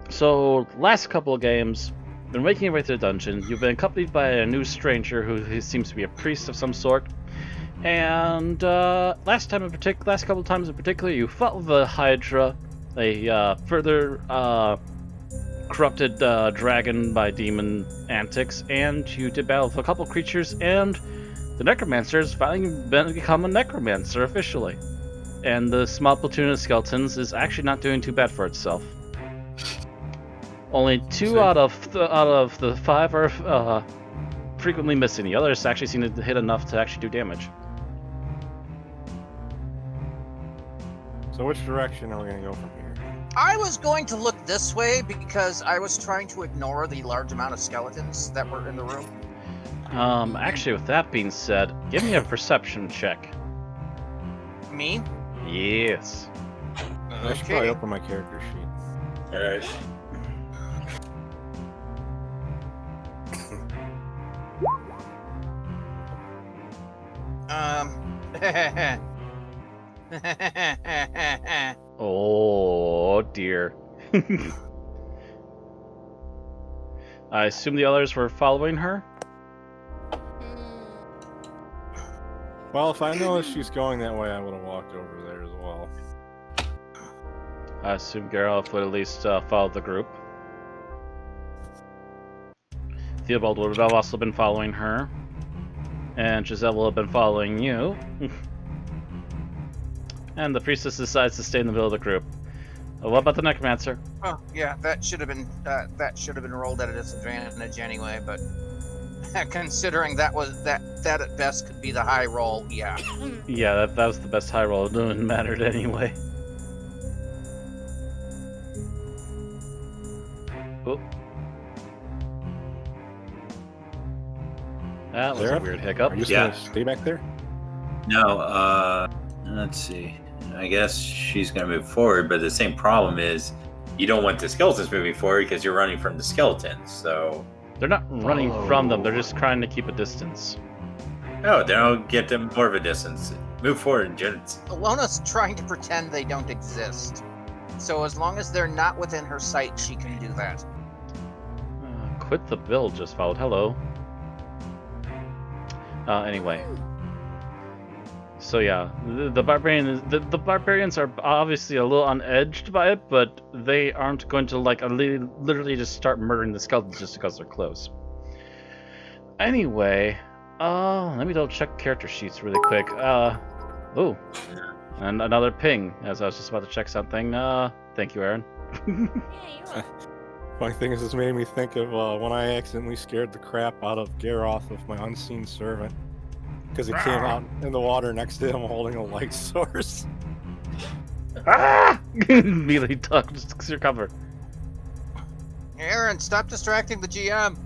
So, last couple of games, been making your way through the dungeon. You've been accompanied by a new stranger who seems to be a priest of some sort. And last couple of times in particular, you fought with a Hydra, a further corrupted dragon by demon antics, and you did battle with a couple creatures, and the Necromancer has finally become a Necromancer officially. And the small platoon of skeletons is actually not doing too bad for itself. Only two out of the 5 are frequently missing. The others actually seem to hit enough to actually do damage. So which direction are we going to go from here? I was going to look this way because I was trying to ignore the large amount of skeletons that were in the room. Actually, with that being said, give me a perception check. Me? Yes. I should probably open my character sheet. Alright. Oh dear. I assume the others were following her? Well, if I know she's going that way, I would have walked over there as well. I assume Geralt would at least follow the group. Theobald would have also been following her. And Giselle will have been following you. And the priestess decides to stay in the middle of the group. What about the Necromancer? Oh, yeah, that should have been rolled at a disadvantage anyway, but considering that at best could be the high roll, yeah. Yeah, that was the best high roll. It wouldn't mattered anyway. Oh. That was a weird hiccup. Are you just going to stay back there? No, let's see. I guess she's going to move forward, but the same problem is you don't want the skeletons moving forward because you're running from the skeletons, so... They're not running from them, they're just trying to keep a distance. Oh, then I'll get them more of a distance. Move forward, gents. Alona's trying to pretend they don't exist. So as long as they're not within her sight, she can do that. Quit the build just followed. Hello. Anyway. So yeah, the barbarians are obviously a little unedged by it, but they aren't going to like literally just start murdering the skeletons just because they're close. Anyway, let me double check character sheets really quick. Oh, and another ping as I was just about to check something. Thank you, Aaron. Funny thing is, this made me think of when I accidentally scared the crap out of Geralt with my unseen servant. Because he came out in the water next to him holding a light source. Ah! Immediately ducks your cover. Aaron, stop distracting the GM.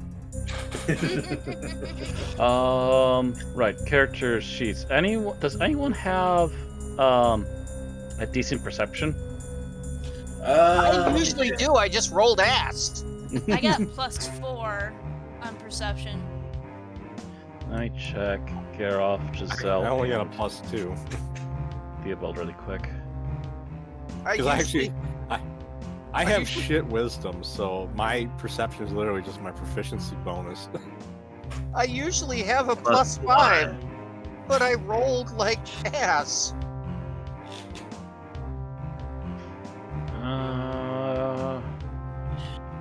Right, character sheets. Does anyone have a decent perception? I usually do. I just rolled ass. I got +4 on perception. Let me check. Geralt, Giselle. I only got a +2. Theobald really quick. Because I have shit wisdom, so my perception is literally just my proficiency bonus. I usually have a +5, but I rolled like ass.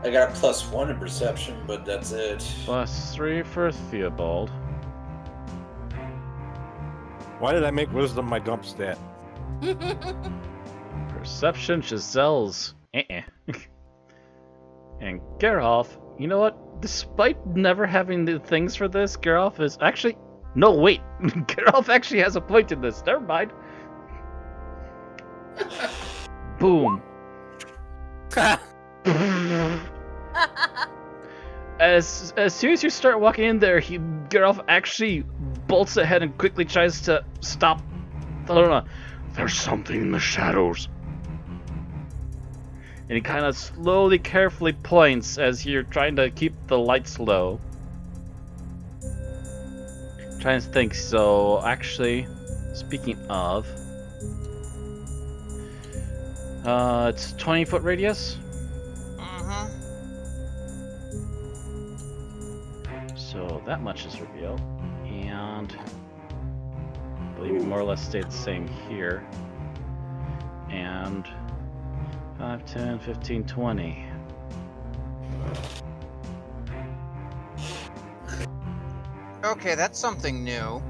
I got +1 in perception, but that's it. +3 for Theobald. Why did I make wisdom my dump stat? Perception, Giselle's. And Geralt, you know what? Despite never having the things for this, Geralt is actually... No, wait! Geralt actually has a point in this. Never mind. Boom. As soon as you start walking in there, Geralt actually bolts ahead and quickly tries to stop. There's something in the shadows. And he kind of slowly, carefully points as you're trying to keep the lights low. Trying to think. So, actually, speaking of, it's 20-foot radius. Mm-hmm. So that much is revealed. And I believe it more or less stayed the same here. And 5, 10, 15, 20. Okay, that's something new.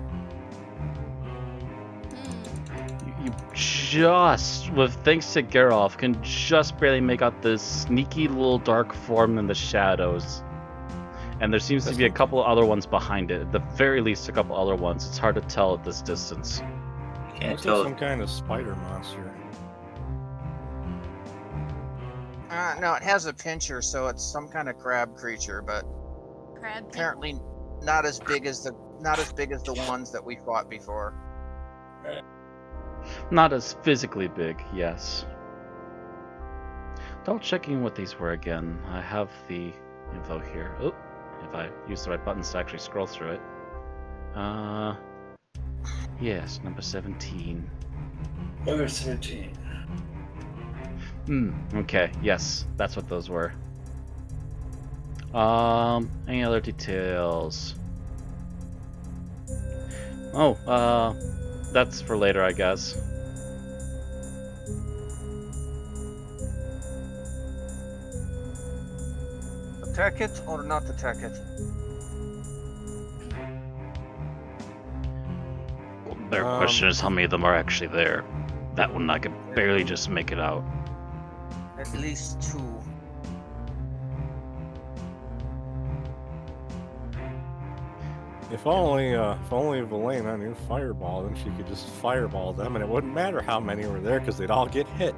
You just, with thanks to Geralt, can just barely make out this sneaky little dark form in the shadows. And there seems to be a couple other ones behind it. At the very least, a couple other ones. It's hard to tell at this distance. Can't Looks like tell. some kind of spider monster. No, it has a pincher, so it's some kind of crab creature, but Crab. apparently not as big as the ones that we fought before. Not as physically big, yes. Double checking what these were again. I have the info here. Oh, if I use the right buttons to actually scroll through it. Yes, number 17. Number 13. Okay, yes, that's what those were. Any other details? Oh, that's for later, I guess. Attack it or not attack it? Their question is how many of them are actually there. That one I could barely just make it out. At least 2. If only Valena knew Fireball, then she could just fireball them, and it wouldn't matter how many were there because they'd all get hit.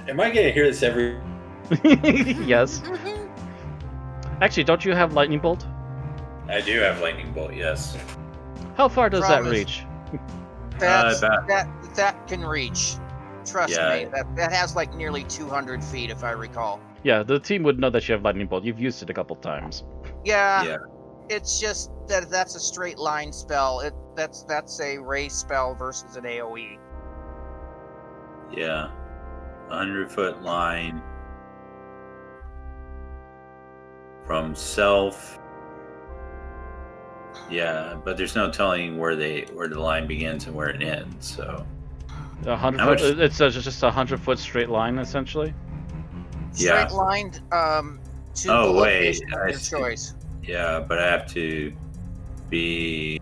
Am I gonna hear this every? Yes. Actually, don't you have lightning bolt? I do have lightning bolt. Yes. How far does that Promise. reach? That can reach. Trust Yeah. me. That has like nearly 200 feet, if I recall. Yeah, the team would know that you have lightning bolt. You've used it a couple times. Yeah. Yeah. It's just that that's a straight line spell. That's a ray spell versus an AOE. Yeah. 100-foot line from self. Yeah, but there's no telling where the line begins and where it ends. So 100 How foot. much- It's just a 100-foot straight line, essentially. Yeah. Straight lined to Oh, the wait, location of I your see. choice. yeah, but I have to be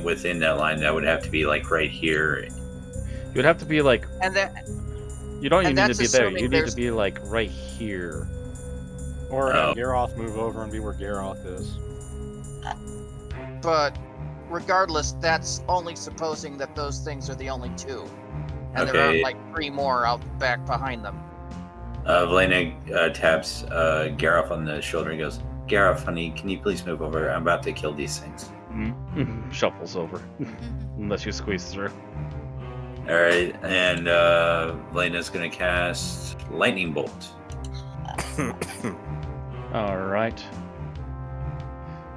within that line. That would have to be like right here. You would have to be like. And that You don't even And need to that's be there. assuming You need to there's- be like right here. Or Oh. have Geralt move over and be where Geralt is. but regardless, that's only supposing that those things are the only 2. And there Okay. aren't like 3 more out back behind them. Valena taps Gareth on the shoulder and goes, "Gareth, honey, can you please move over? I'm about to kill these things." Shuffles over. Unless you squeeze through. All right, and Valena's gonna cast lightning bolt. Alright.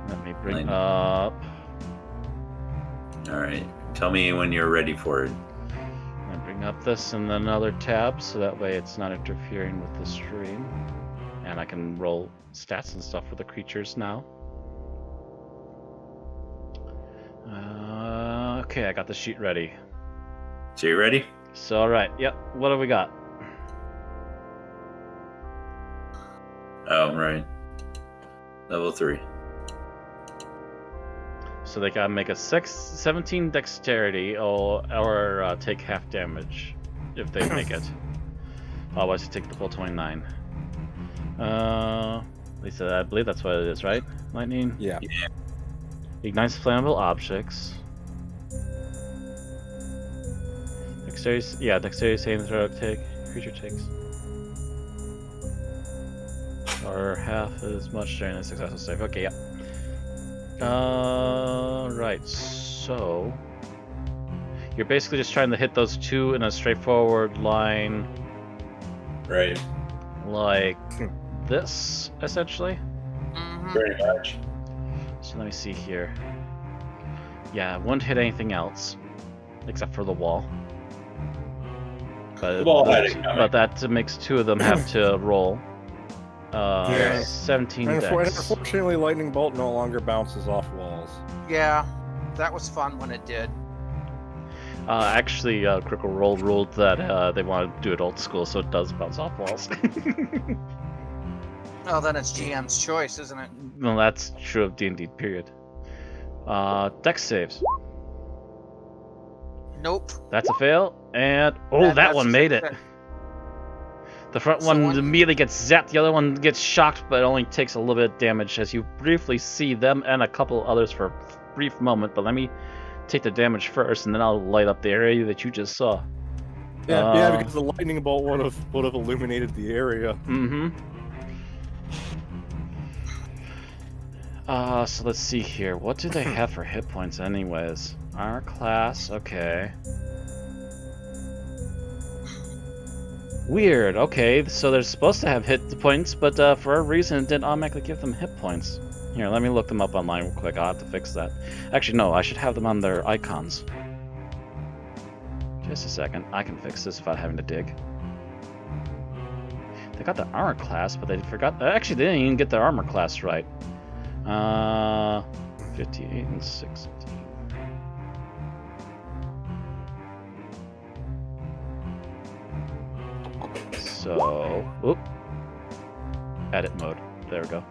Let me bring Lightning. up. All right, tell me when you're ready for it. I bring up this and another tab so that way it's not interfering with the stream. And I can roll stats and stuff for the creatures now. Okay, I got the sheet ready. So you ready? So, alright, yep, what do we got? Oh, right. Level 3. So they gotta make a 17 dexterity or take half damage if they make it. Otherwise, you take the full 29. Lisa, I believe that's what it is, right? Lightning? Yeah. Ignites flammable objects. Dexterity saving throw creature takes. Or half as much during a successful save. Okay, yeah. Right, so you're basically just trying to hit those 2 in a straightforward line Right. like this, essentially. Mm-hmm. Pretty much. So let me see here. Yeah, it wouldn't hit anything else except for the wall. But, The wall had it coming. but that makes 2 of them have to roll. Yeah. 17 And dex. unfortunately, lightning bolt no longer bounces off walls. Yeah, that was fun when it did. Actually, Critical Role ruled that they want to do it old school, so it does bounce off walls. Oh, then it's GM's choice, isn't it? Well, that's true of D&D, period. Dex saves. Nope. That's a fail, and that That's one a made it. success. The front So one one- immediately gets zapped, the other one gets shocked, but only takes a little bit of damage as you briefly see them and a couple others for a brief moment. But let me take the damage first, and then I'll light up the area that you just saw. Yeah, because the lightning bolt would have illuminated the area. Mm-hmm. So let's see here. What do they have for hit points anyways? Our class, okay. Weird, okay, so they're supposed to have hit points, but for a reason it didn't automatically give them hit points. Here, let me look them up online real quick, I'll have to fix that. Actually, no, I should have them on their icons. Just a second, I can fix this without having to dig. They got the armor class, but they forgot. Actually, they didn't even get their armor class right. 58 and 16. So, oop. Edit mode. There we go.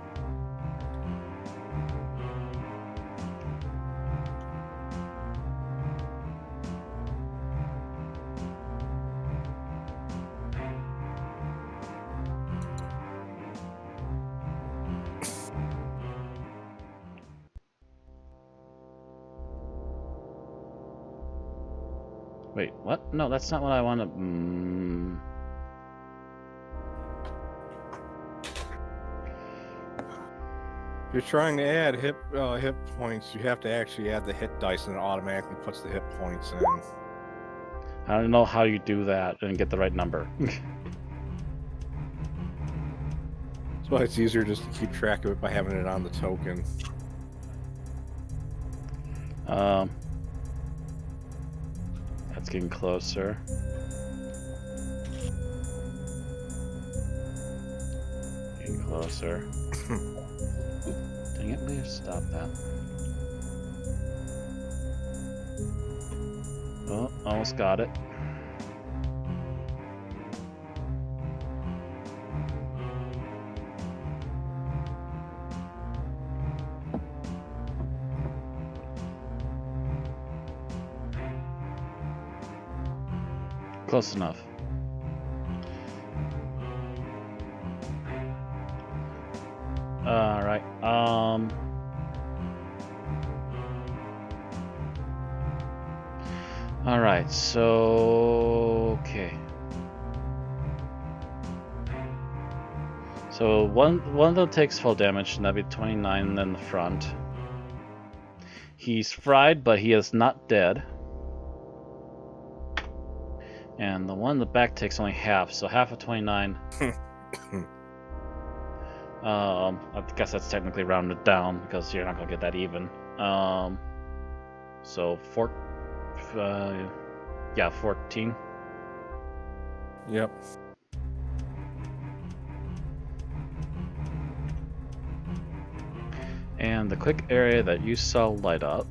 Wait, what? No, that's not what I want to... If you're trying to add hit points, you have to actually add the hit dice, and it automatically puts the hit points in. I don't know how you do that and get the right number. That's why it's easier just to keep track of it by having it on the token. That's getting closer. Getting closer. Dang it, will you stop that? Oh, almost got it. Close enough. Alright, Alright, so... okay. So one of them takes full damage, and that'd be 29 in the front. He's fried, but he is not dead. And the one in the back takes only half, so half of 29. I guess that's technically rounded down because you're not gonna get that even. So 14. Yep. And the quick area that you saw light up,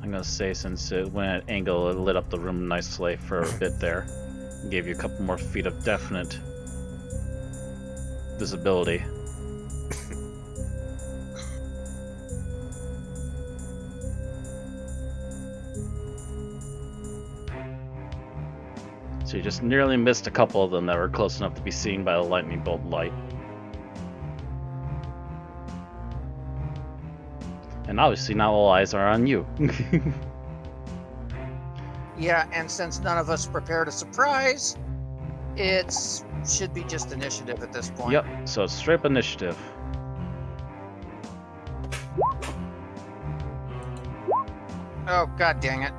I'm gonna say since it went at angle, it lit up the room nicely for a bit there. Gave you a couple more feet of definite visibility. So you just nearly missed a couple of them that were close enough to be seen by the lightning bolt light. And obviously now all eyes are on you. Yeah, and since none of us prepared a surprise, it should be just initiative at this point. Yep, so straight up initiative. Oh, god dang it.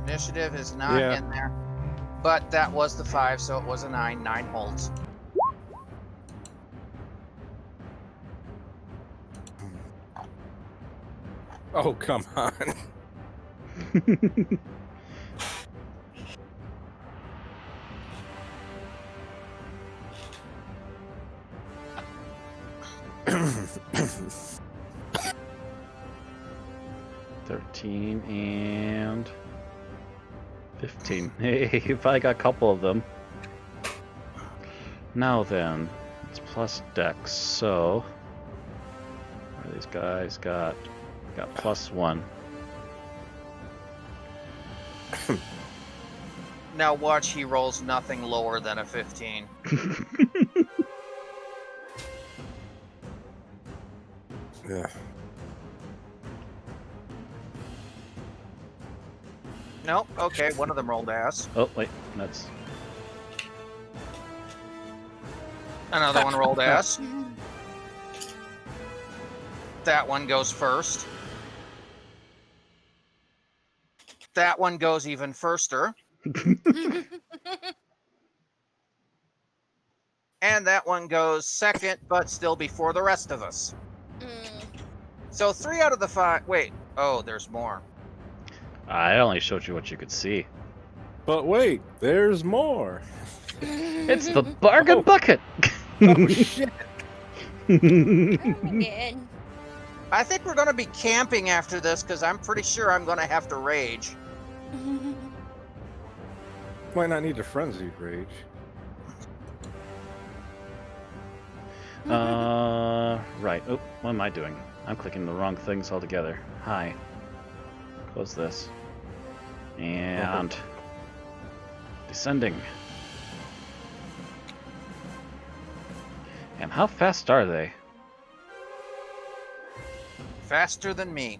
Initiative is not in there. But that was the 5, so it was a 9. 9 holds. Oh, come on. 13 and 15. Hey, if I got a couple of them. Now then, it's plus dex, so where are these guys got +1. Now watch, he rolls nothing lower than a 15. Yeah. Nope. Okay, one of them rolled ass. Oh wait, that's Another one rolled ass. That one goes first. That one goes even firster. And that one goes second, but still before the rest of us. So 3 out of the 5. Wait. Oh, there's more. I only showed you what you could see. But wait, there's more. It's the bargain bucket. Oh shit! Again. I think we're going to be camping after this because I'm pretty sure I'm going to have to rage. Might not need a frenzied rage. Right. Oh, what am I doing? I'm clicking the wrong things altogether. Hi. Close this. And descending. And how fast are they? Faster than me.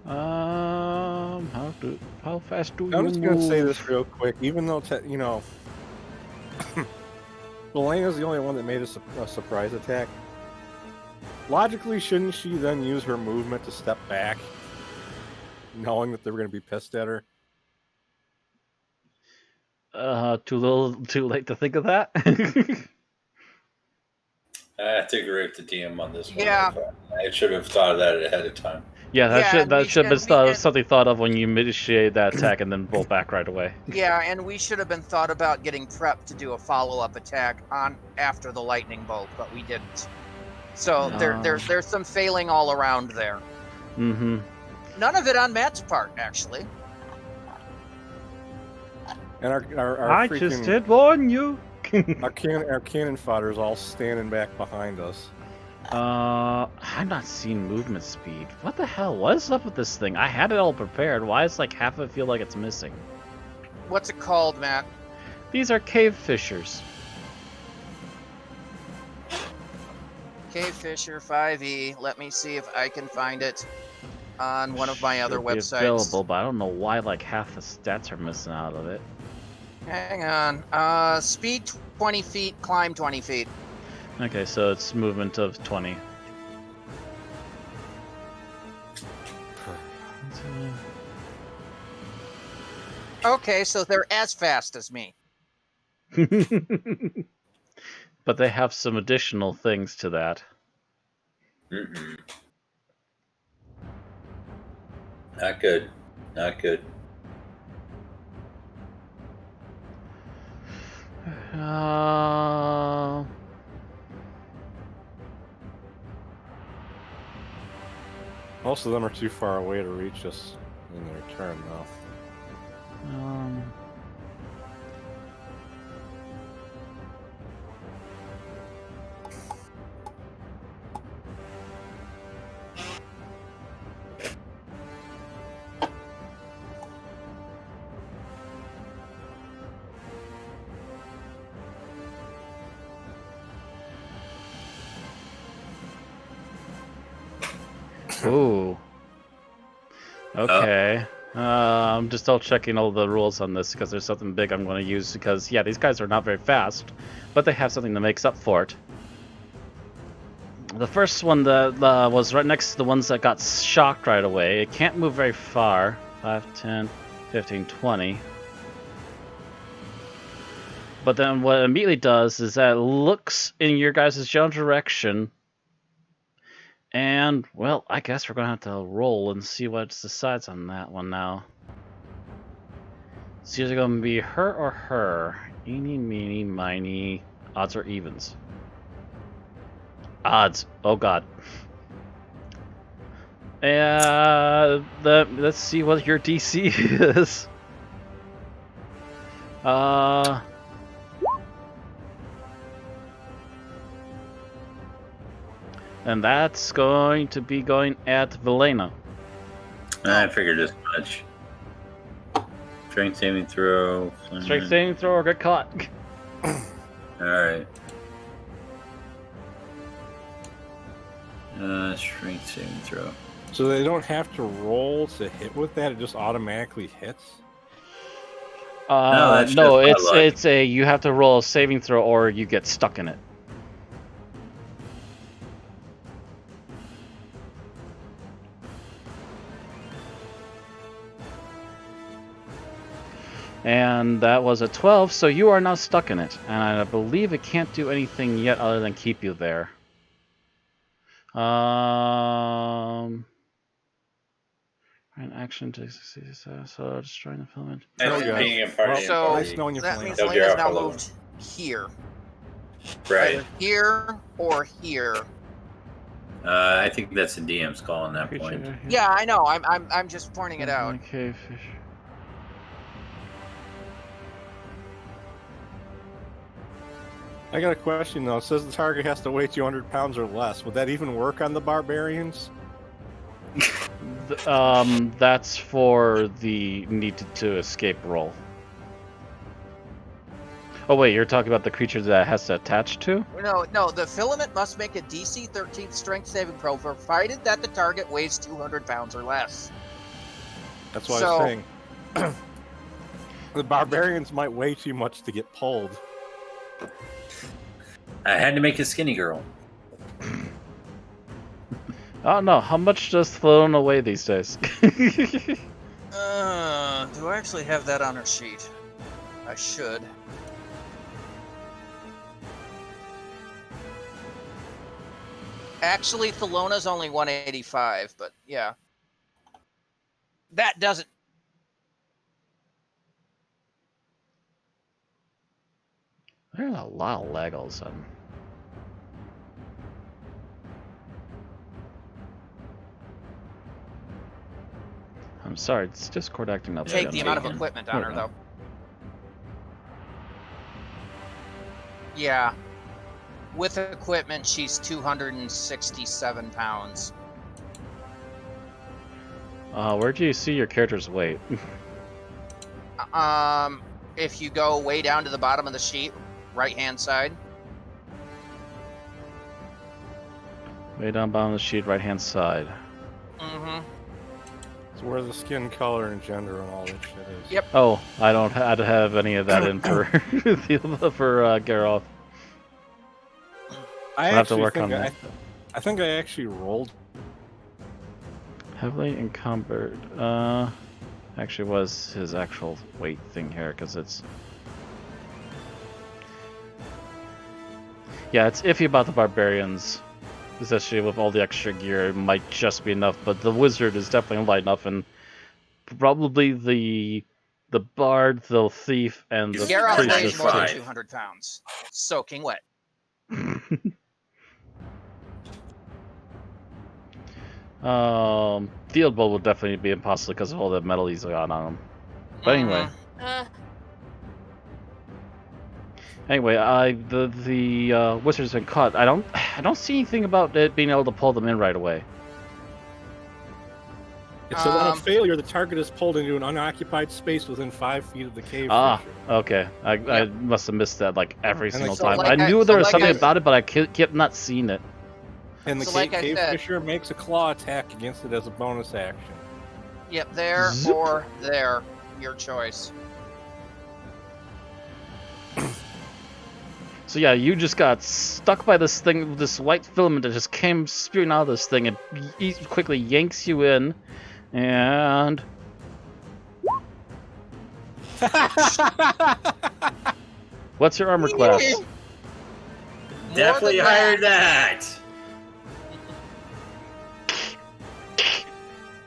How fast do you I'm just gonna say move? this real quick. Even though you know, Elena's the only one that made a surprise attack. Logically, shouldn't she then use her movement to step back, knowing that they were gonna be pissed at her? Too late to think of that. I have to agree with the DM on this one. Yeah. I should have thought of that ahead of time. Yeah, and we should have should- been we- and- something thought of when you initiated that attack and then roll back right away. Yeah, and we should have been thought about getting prepped to do a follow-up attack on after the lightning bolt, but we didn't. So there's some failing all around there. Mm-hmm. None of it on Matt's part, actually. And our I freaking, just did warn you. our cannon fodder is all standing back behind us. I'm not seeing movement speed. What the hell? What is up with this thing? I had it all prepared. Why does like half of it feel like it's missing? What's it called, Matt? These are cave fishers. Cave Fisher 5e. Let me see if I can find it on one of my other Should be websites. available, but I don't know why like half the stats are missing out of it. Hang on. Speed 20 feet, climb 20 feet. Okay, so it's movement of 20. Okay, so they're as fast as me. But they have some additional things to that. Mm-mm. Not good. Not good. Most of them are too far away to reach us in their turn, though. Ooh. Okay. I'm just all checking all the rules on this because there's something big I'm going to use because, yeah, these guys are not very fast, but they have something that makes up for it. The first one that was right next to the ones that got shocked right away. It can't move very far. 5, 10, 15, 20. But then what it immediately does is that it looks in your guys' general direction. And, well, I guess we're going to have to roll and see what decides on that one now. It's either going to be her or her. Eeny, meeny, miny. Odds or evens. Odds. Oh god. Let's see what your DC is. And that's going to be going at Velena. I figured as much. Strength saving throw. Strength saving throw or get caught. Alright. Strength saving throw. So they don't have to roll to hit with that; it just automatically hits. No, that's no, just my luck. it's a you have to roll a saving throw or you get stuck in it. And that was a 12, so you are now stuck in it. And I believe it can't do anything yet other than keep you there. An action to so destroying the filament. That's Oh, yeah. being a party. So Nice knowing you, that Felina. means They'll Lena's get now off a little. moved here. Right. Either here or here. I think that's the DM's call on that point. Yeah, I know. I'm just pointing it out. Okay, fish. I got a question though. It says the target has to weigh 200 pounds or less. Would that even work on the barbarians? That's for the need to escape roll. Oh wait, you're talking about the creature that has to attach to? No, the filament must make a DC 13 strength saving throw provided that the target weighs 200 pounds or less. That's what So- I'm saying. The barbarians might weigh too much to get pulled. I had to make a skinny girl. Oh no, how much does Thelona weigh these days? Do I actually have that on her sheet? I should. Actually, Thelona's only 185, but yeah. That doesn't. There's a lot of lag all of a sudden. I'm sorry, it's Discord acting up. Take again. the amount of taken. equipment on her, Okay. though. Yeah. With equipment, she's 267 pounds. Where do you see your character's weight? If you go way down to the bottom of the sheet, right-hand side. Way down bottom of the sheet, right hand side. Mm-hmm. It's where the skin color and gender and all that shit is. Yep. Oh, I don't have any of that in for for Geralt. I I'll have to actually work on think that. I think I actually rolled. Heavily encumbered. Actually was his actual weight thing here, because it's... Yeah, it's iffy about the barbarians. Especially with all the extra gear, it might just be enough, but the wizard is definitely light enough, and probably the bard, the thief, and the Geralt priest weighs is more than 95. 200 pounds. Soaking wet. Field bowl would definitely be impossible because of all the metal he's got on him. But anyway, the wizard's been caught. I don't see anything about it being able to pull them in right away. It says on a failure, the target is pulled into an unoccupied space within 5 feet of the cave. Ah, fissure. okay. I must have missed that like every And single so, time. like I knew I- there so was like something I- about it, but I kept not seeing it. And the So like I cave said- fisher makes a claw attack against it as a bonus action. Yep, there Zip. or there. Your choice. So yeah, you just got stuck by this thing, this white filament that just came spewing out of this thing, and quickly yanks you in, and what's your armor class? More Definitely than higher that. that.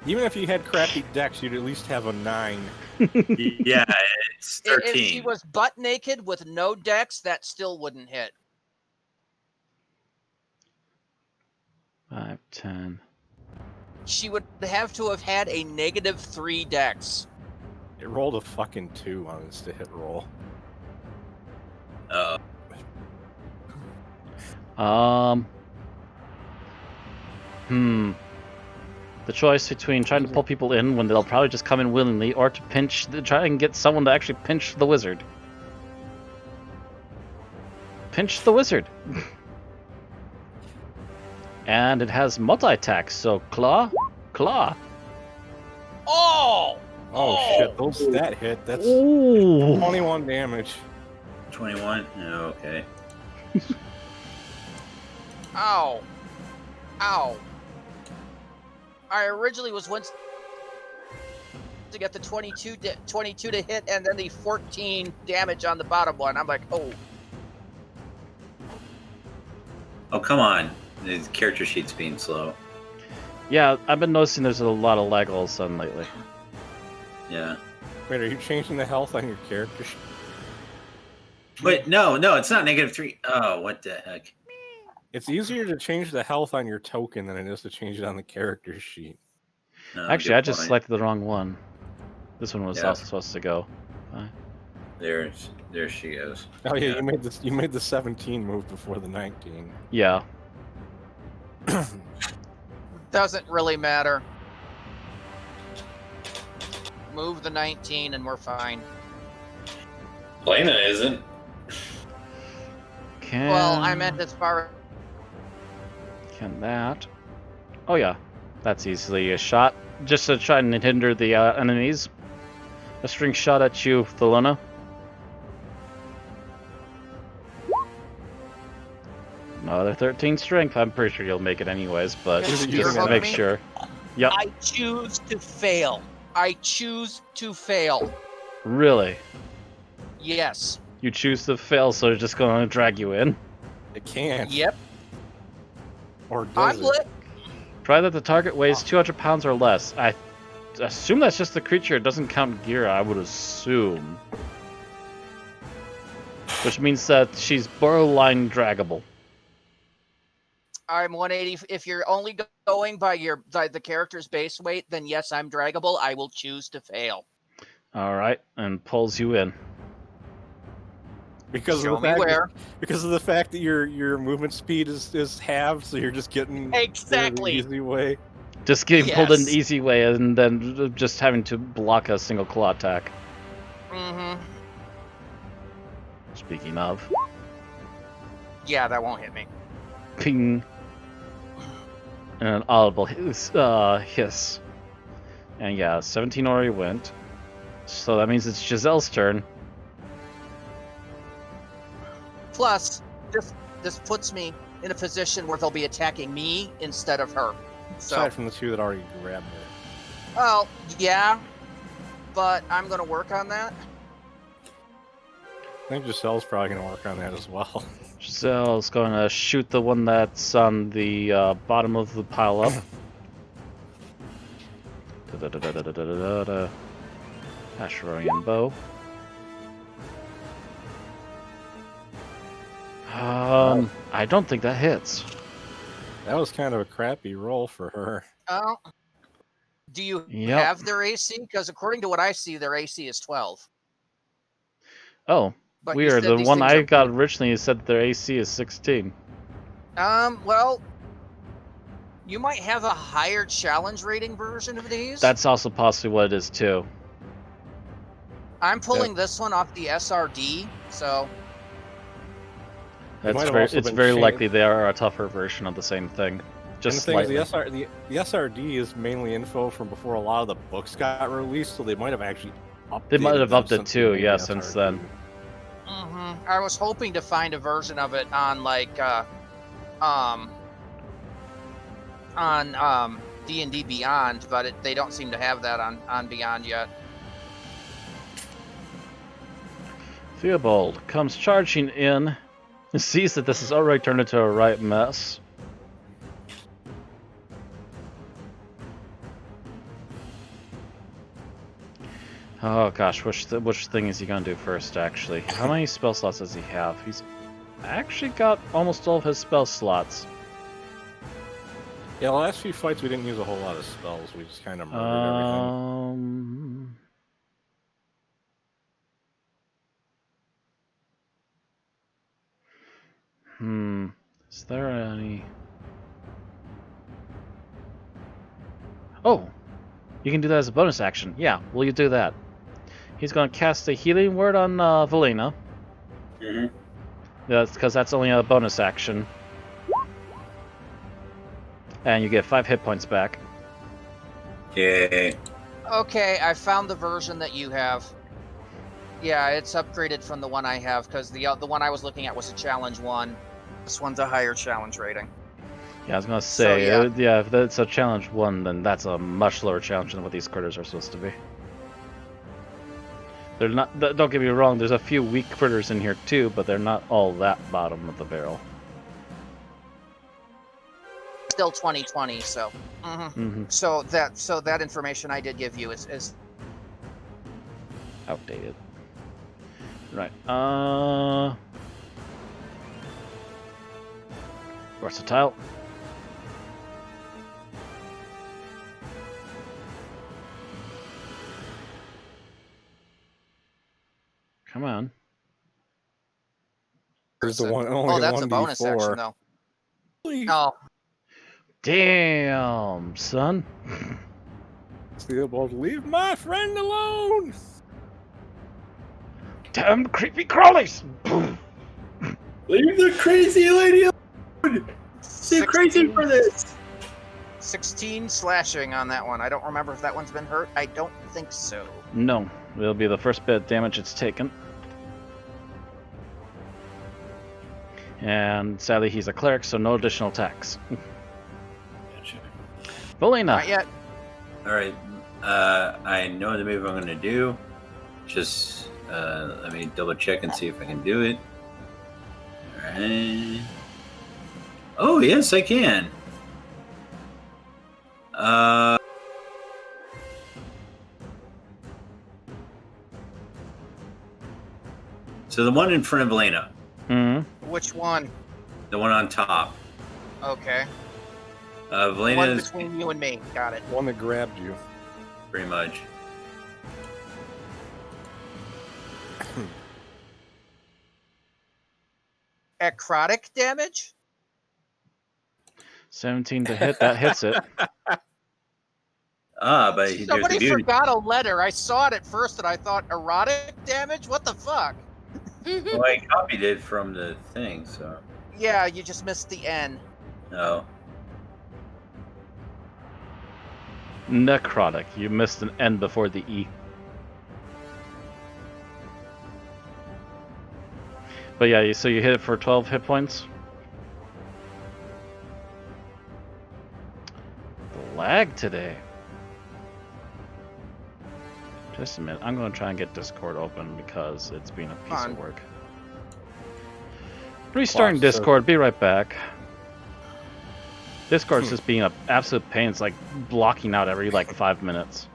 Even if you had crappy decks, you'd at least have a 9. Yeah, it's If she 13. was butt naked with no dex, that still wouldn't hit. 5, 10. She would have to have had a -3 dex. It rolled a fucking 2 on its to hit roll. The choice between trying to pull people in when they'll probably just come in willingly, or to try and get someone to actually pinch the wizard. Pinch the wizard. And it has multi-attack, so claw. Oh! Oh shit, that hit. That's Ooh. 21 damage. 21? Oh, okay. Ow. Ow. I originally was once to get the 22 to hit and then the 14 damage on the bottom one. I'm like, oh. Oh, come on. The character sheet's being slow. Yeah, I've been noticing there's a lot of lag all of a sudden lately. Yeah. Wait, are you changing the health on your character? Wait, no, it's not -3. Oh, what the heck? It's easier to change the health on your token than it is to change it on the character sheet. No, Actually, good I just point. selected the wrong one. This one was Yeah. also supposed to go. There she goes. Oh yeah, you made the 17 move before the 19. Yeah. Doesn't really matter. Move the 19 and we're fine. Lena isn't. Well, I meant as far Can that? Oh yeah, that's easily a shot. Just to try and hinder the enemies. A string shot at you, Thelona. Another 13 strength. I'm pretty sure you'll make it anyways, but Is it just your to make enemy? sure. Yep. I choose to fail. I choose to fail. Really? Yes. You choose to fail, so it's just going to drag you in. It can't. Yep. Or does I'm it? lit. Try that the target weighs 200 pounds or less. I assume that's just the creature. It doesn't count gear, I would assume. Which means that she's borderline draggable. I'm 180. If you're only going by the character's base weight, then yes, I'm draggable. I will choose to fail. Alright, and pulls you in. Because Show of the me fact where. because of the fact that your movement speed is halved, so you're just getting Exactly. the easy way. Just getting pulled in Yes. the easy way and then just having to block a single claw attack. Mm-hmm. Speaking of. Yeah, that won't hit me. Ping. And an audible hiss. And yeah, 17 already went. So that means it's Giselle's turn. Plus, this puts me in a position where they'll be attacking me instead of her. So, Aside from the two that already grabbed her. well, yeah, but I'm gonna work on that. I think Giselle's probably going to work on that as well. Giselle's going to shoot the one that's on the bottom of the pile up. Hyborian bow. I don't think that hits. That was kind of a crappy roll for her. Oh, do you Yep. have their AC? Because according to what I see, their AC is 12. Oh, But you weird. said The these one things I are- got originally said their AC is 16. Well, you might have a higher challenge rating version of these. That's also possibly what it is too. I'm pulling this one off the SRD, so It might have It's also been very changed. likely they are a tougher version of the same thing. Just And the thing is, slightly. the SRD is mainly info from before a lot of the books got released, so they might have actually updated They might have them upped it since too, they made yeah, the since SRD. then. I was hoping to find a version of it on D&D Beyond, but they don't seem to have that on Beyond yet. Theobald comes charging in and sees that this has already turned into a right mess. Oh gosh, which thing is he gonna do first, actually? How many spell slots does he have? He's actually got almost all of his spell slots. Yeah, the last few fights we didn't use a whole lot of spells. We just kind of murdered everything. Is there any... Oh! You can do that as a bonus action. Yeah, will you do that? He's going to cast a healing word on Valina. Mm-hmm. That's because that's only a bonus action. And you get 5 hit points back. Yay. Okay, I found the version that you have. Yeah, it's upgraded from the one I have because the one I was looking at was a challenge 1. This one's a higher challenge rating. Yeah, I was going to So, say, yeah. yeah, if that's a challenge 1, then that's a much lower challenge than what these critters are supposed to be. They're not. Don't get me wrong. There's a few weak critters in here too, but they're not all that bottom of the barrel. Still 2020, so. So that information I did give you is Outdated. Right. Versatile. Come on. There's the one. Only oh, that's a 1d4. bonus action though. Please. Oh, Damn, son. Theobald, leave my friend alone. Damn creepy crawlies. Leave the crazy lady alone! She's crazy for this! 16 slashing on that one. I don't remember if that one's been hurt. I don't think so. No, it'll be the first bit of damage it's taken. And sadly, he's a cleric, so no additional attacks. Gotcha. Valina. Not yet. Alright, I know the move I'm gonna do. Just, let me double check and see if I can do it. Alright. Oh, yes, I can. So the one in front of Elena. Which one? The one on top. Okay. One Velena's between you and me. Got it. One that grabbed you. pretty much. Necrotic damage? 17 to hit. That hits it. But here's the Somebody beauty. forgot a letter. I saw it at first and I thought erotic damage? What the fuck? Well, I copied it from the thing, so. Yeah, you just missed the N. No. Necrotic. You missed an N before the E. But yeah, so you hit it for 12 hit points. The lag today. Just a minute. I'm going to try and get Discord open because it's been a piece of work. Restarting Boss, so- Discord. Be right back. Discord's just being an absolute pain. It's like blocking out every like 5 minutes.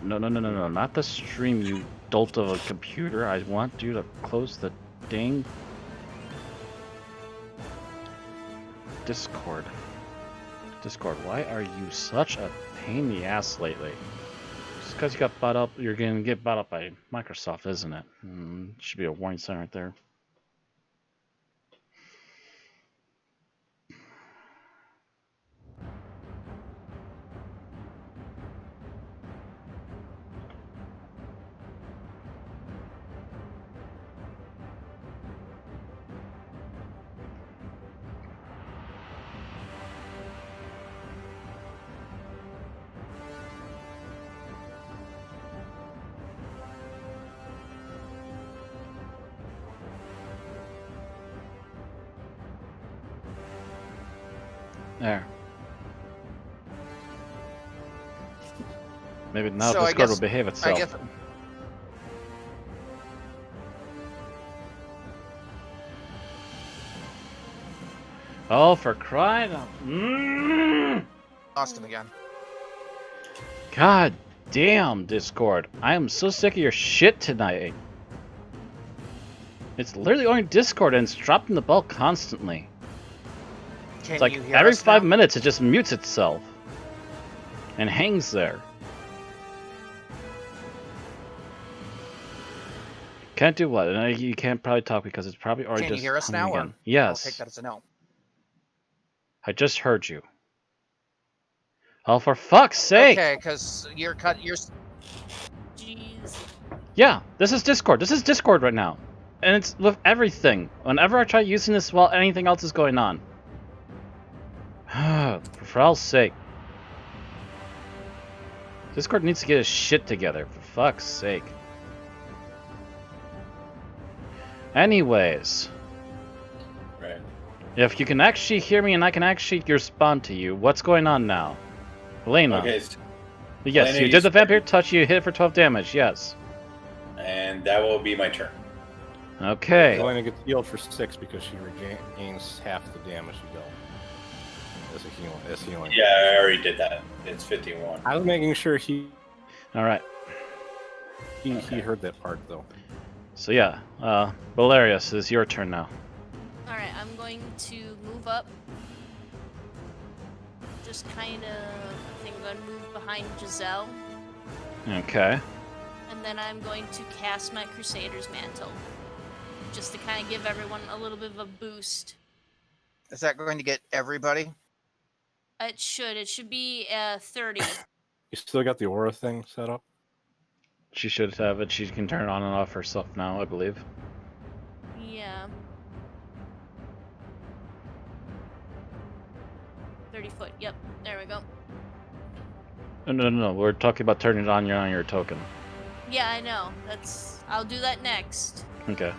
No, not the stream, you dolt of a computer. I want you to close the dang Discord. Discord, why are you such a pain in the ass lately? Just because you got bought up, you're going to get bought up by Microsoft, isn't it? Should be a warning sign right there. There. Maybe now So I Discord guess- will behave I itself. guess. Oh, for crying out... Lost him again. God damn, Discord. I am so sick of your shit tonight. It's literally going Discord and it's dropping the ball constantly. Can It's like you hear every us 5 now? minutes it just mutes itself. And hangs there. Can't do what? And you can't probably talk because it's probably already Can you just hear us hung now? Or again. I'll take Yes. that as a no. I just heard you. Oh, for fuck's sake! Okay, because you're cut. You're Jeez. Yeah, this is Discord. This is Discord right now. And it's with everything. Whenever I try using this while anything else is going on. For hell's sake. Discord needs to get his shit together, for fuck's sake. Anyways. Right. If you can actually hear me and I can actually respond to you, what's going on now? Elena. Okay, so, Yes, Elena, you you did the said- vampire touch, you hit it for 12 damage, yes. and that will be my turn. Okay. Elena gets healed for 6 because she regains half the damage you dealt as healing. Yeah, I already did that. It's 51. I was making sure he Alright. heard that part though. So yeah, Valerius, it's your turn now. Alright, I'm going to move up. Just kind of, I think I'm going to move behind Giselle. Okay. And then I'm going to cast my Crusader's Mantle. Just to kind of give everyone a little bit of a boost. is that going to get everybody? It should be 30. You still got the aura thing set up? She should have it. She can turn it on and off herself now, I believe. Yeah. 30 foot, yep, there we go. No, we're talking about turning it on your token. Yeah, I know. I'll do that next. Okay.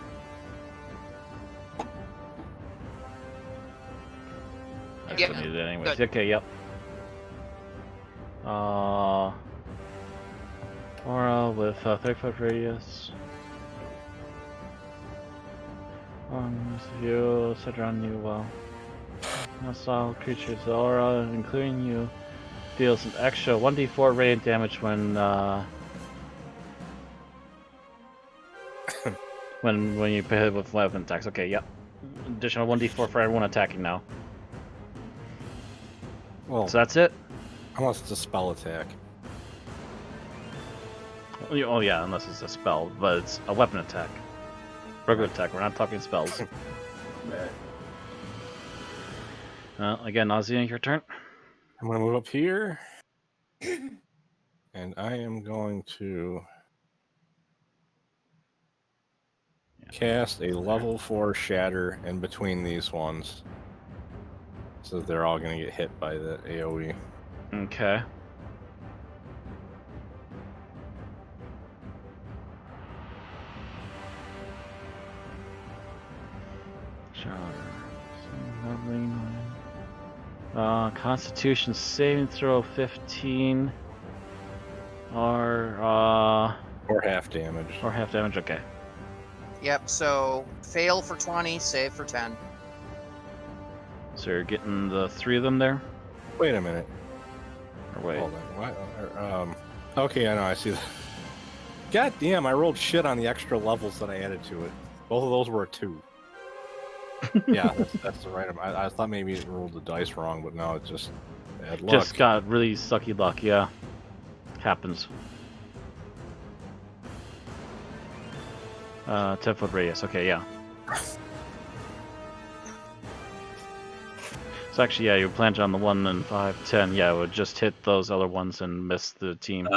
I Yeah, still need it anyways. good. Okay, yep. Aura with 30-foot radius. You set around you well. Hostile creatures aura, including you, deals an extra 1d4 radiant damage when when you hit with weapon attacks. Okay, yep. Additional 1d4 for everyone attacking now. Well, So that's it. unless it's a spell attack. Oh yeah, unless it's a spell, but it's a weapon attack. Regular attack. We're not talking spells. Again, Ozzy, your turn. I'm gonna move up here. And I am going to cast a level 4 shatter in between these ones. So they're all gonna get hit by the AoE. Okay. Constitution saving throw 15 or Or half damage. half damage. Okay. Yep. So fail for 20, save for 10. So you're getting the 3 of them there, Wait a minute. or wait? Hold on. What? Okay, I know. I see that. God damn! I rolled shit on the extra levels that I added to it. Both of those were a 2. Yeah, that's the right amount. I thought maybe it rolled the dice wrong, but no, it's just bad luck. Just got really sucky luck. Yeah, happens. 10-foot radius. Okay, yeah. So actually, yeah, you planned on the 1 and 5, 10. Yeah, it would just hit those other ones and miss the team.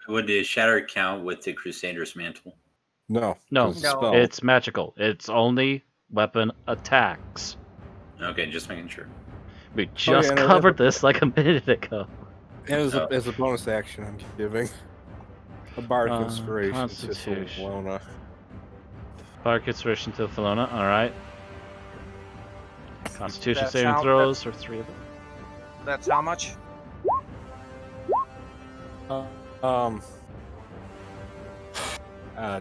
Would the shatter count with the Crusader's Mantle? No. No, it's a No. spell. It's magical. It's only weapon attacks. Okay, just making sure. We just and covered this like a minute ago. As a bonus action, I'm giving a bardic inspiration to Constitution. Solona. Bardic inspiration to Thelona. All right. Constitution That's saving how- throws, or 3 of them. That's how much?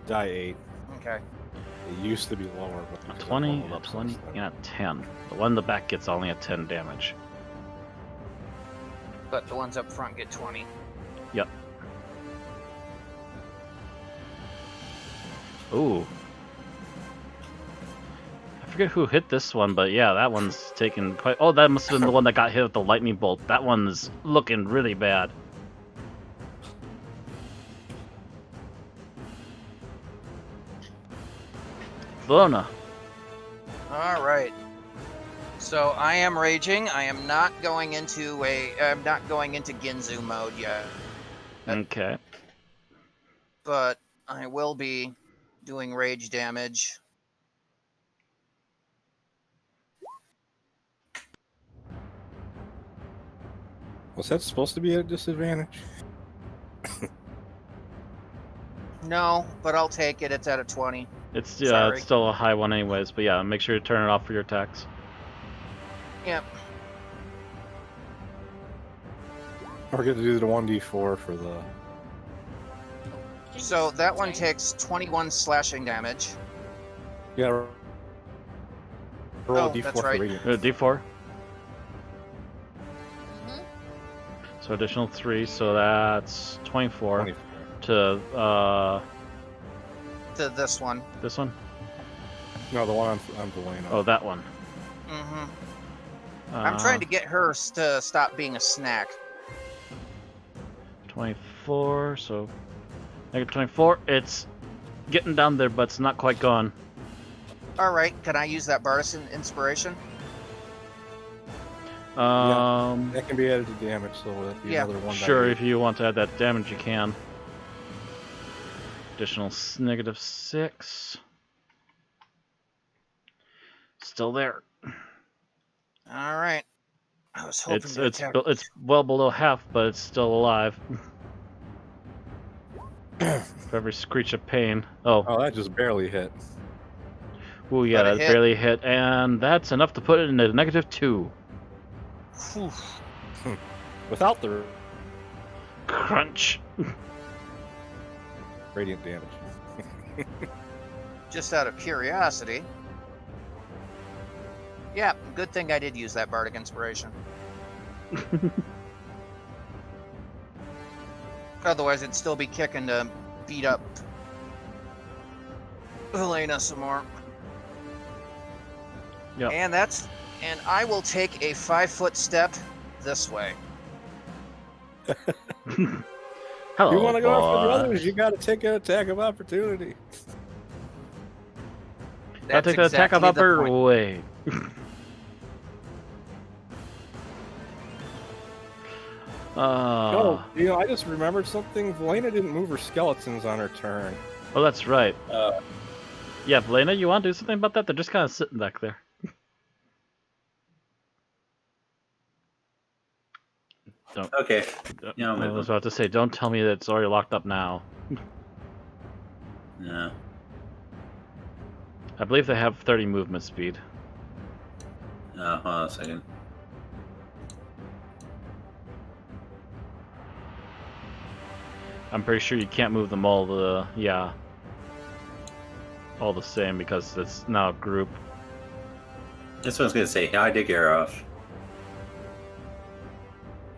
Die 8. Okay. It used to be lower, but A because I 20, leveled a up 20, since then. yeah, 10. The one in the back gets only a 10 damage. But the ones up front get 20. Ooh. forget who hit this one, but yeah, that one's taken quite... Oh, that must have been the one that got hit with the lightning bolt. That one's looking really bad. Lona. All right. So I am raging. I am not going into I'm not going into Ginzu mode yet, Okay. but I will be doing rage damage. Was that supposed to be at a disadvantage? No, but I'll take it. It's at a 20. It's Sorry. it's still a high one anyways, but yeah, make sure you turn it off for your attacks. Yep. Don't forget to do the 1d4 for the... So that one Sorry. takes 21 slashing damage. Yeah. Roll Oh, a d4 that's for right. radiant. D4. Mm-hmm. So additional 3, so that's 24 24. to To this one. this one. No, the one on Valena. Oh, that one. Mm-hmm. I'm trying to get her to stop being a snack. 24. So negative 24. It's getting down there, but it's not quite gone. All right. Can I use that Bardisan inspiration? That can be added to damage, so that'd be Yeah. another 1. Sure, if you want to add that damage, you can. Additional negative 6. Still there. All right. I was hoping to attack. It's well below half, but it's still alive. For every screech of pain. Oh, Oh, that just barely hit. ooh, yeah, But it that hit. barely hit, and that's enough to put it into negative 2. Whew. Without the Crunch. radiant damage. Just out of curiosity. Yeah, good thing I did use that Bardic Inspiration. Otherwise, it'd still be kicking to beat up Helena some more. Yep. And I will take a 5-foot step this way. Hello, You want to go after the boy. others, you got to take an attack of opportunity. I'll take the attack of exactly the upper point. way. Oh, I just remembered something. Valena didn't move her skeletons on her turn. Oh, that's right. Uh, Yeah, Valena, you want to do something about that? They're just kind of sitting back there. Don't. okay. Yeah, I'll I move was them. about to say, don't tell me that it's already locked up now. No. I believe they have 30 movement speed. Hold on a second. I'm pretty sure you can't move them all the all the same because it's now a group. This one's gonna say, "Hi, Dick Aroff."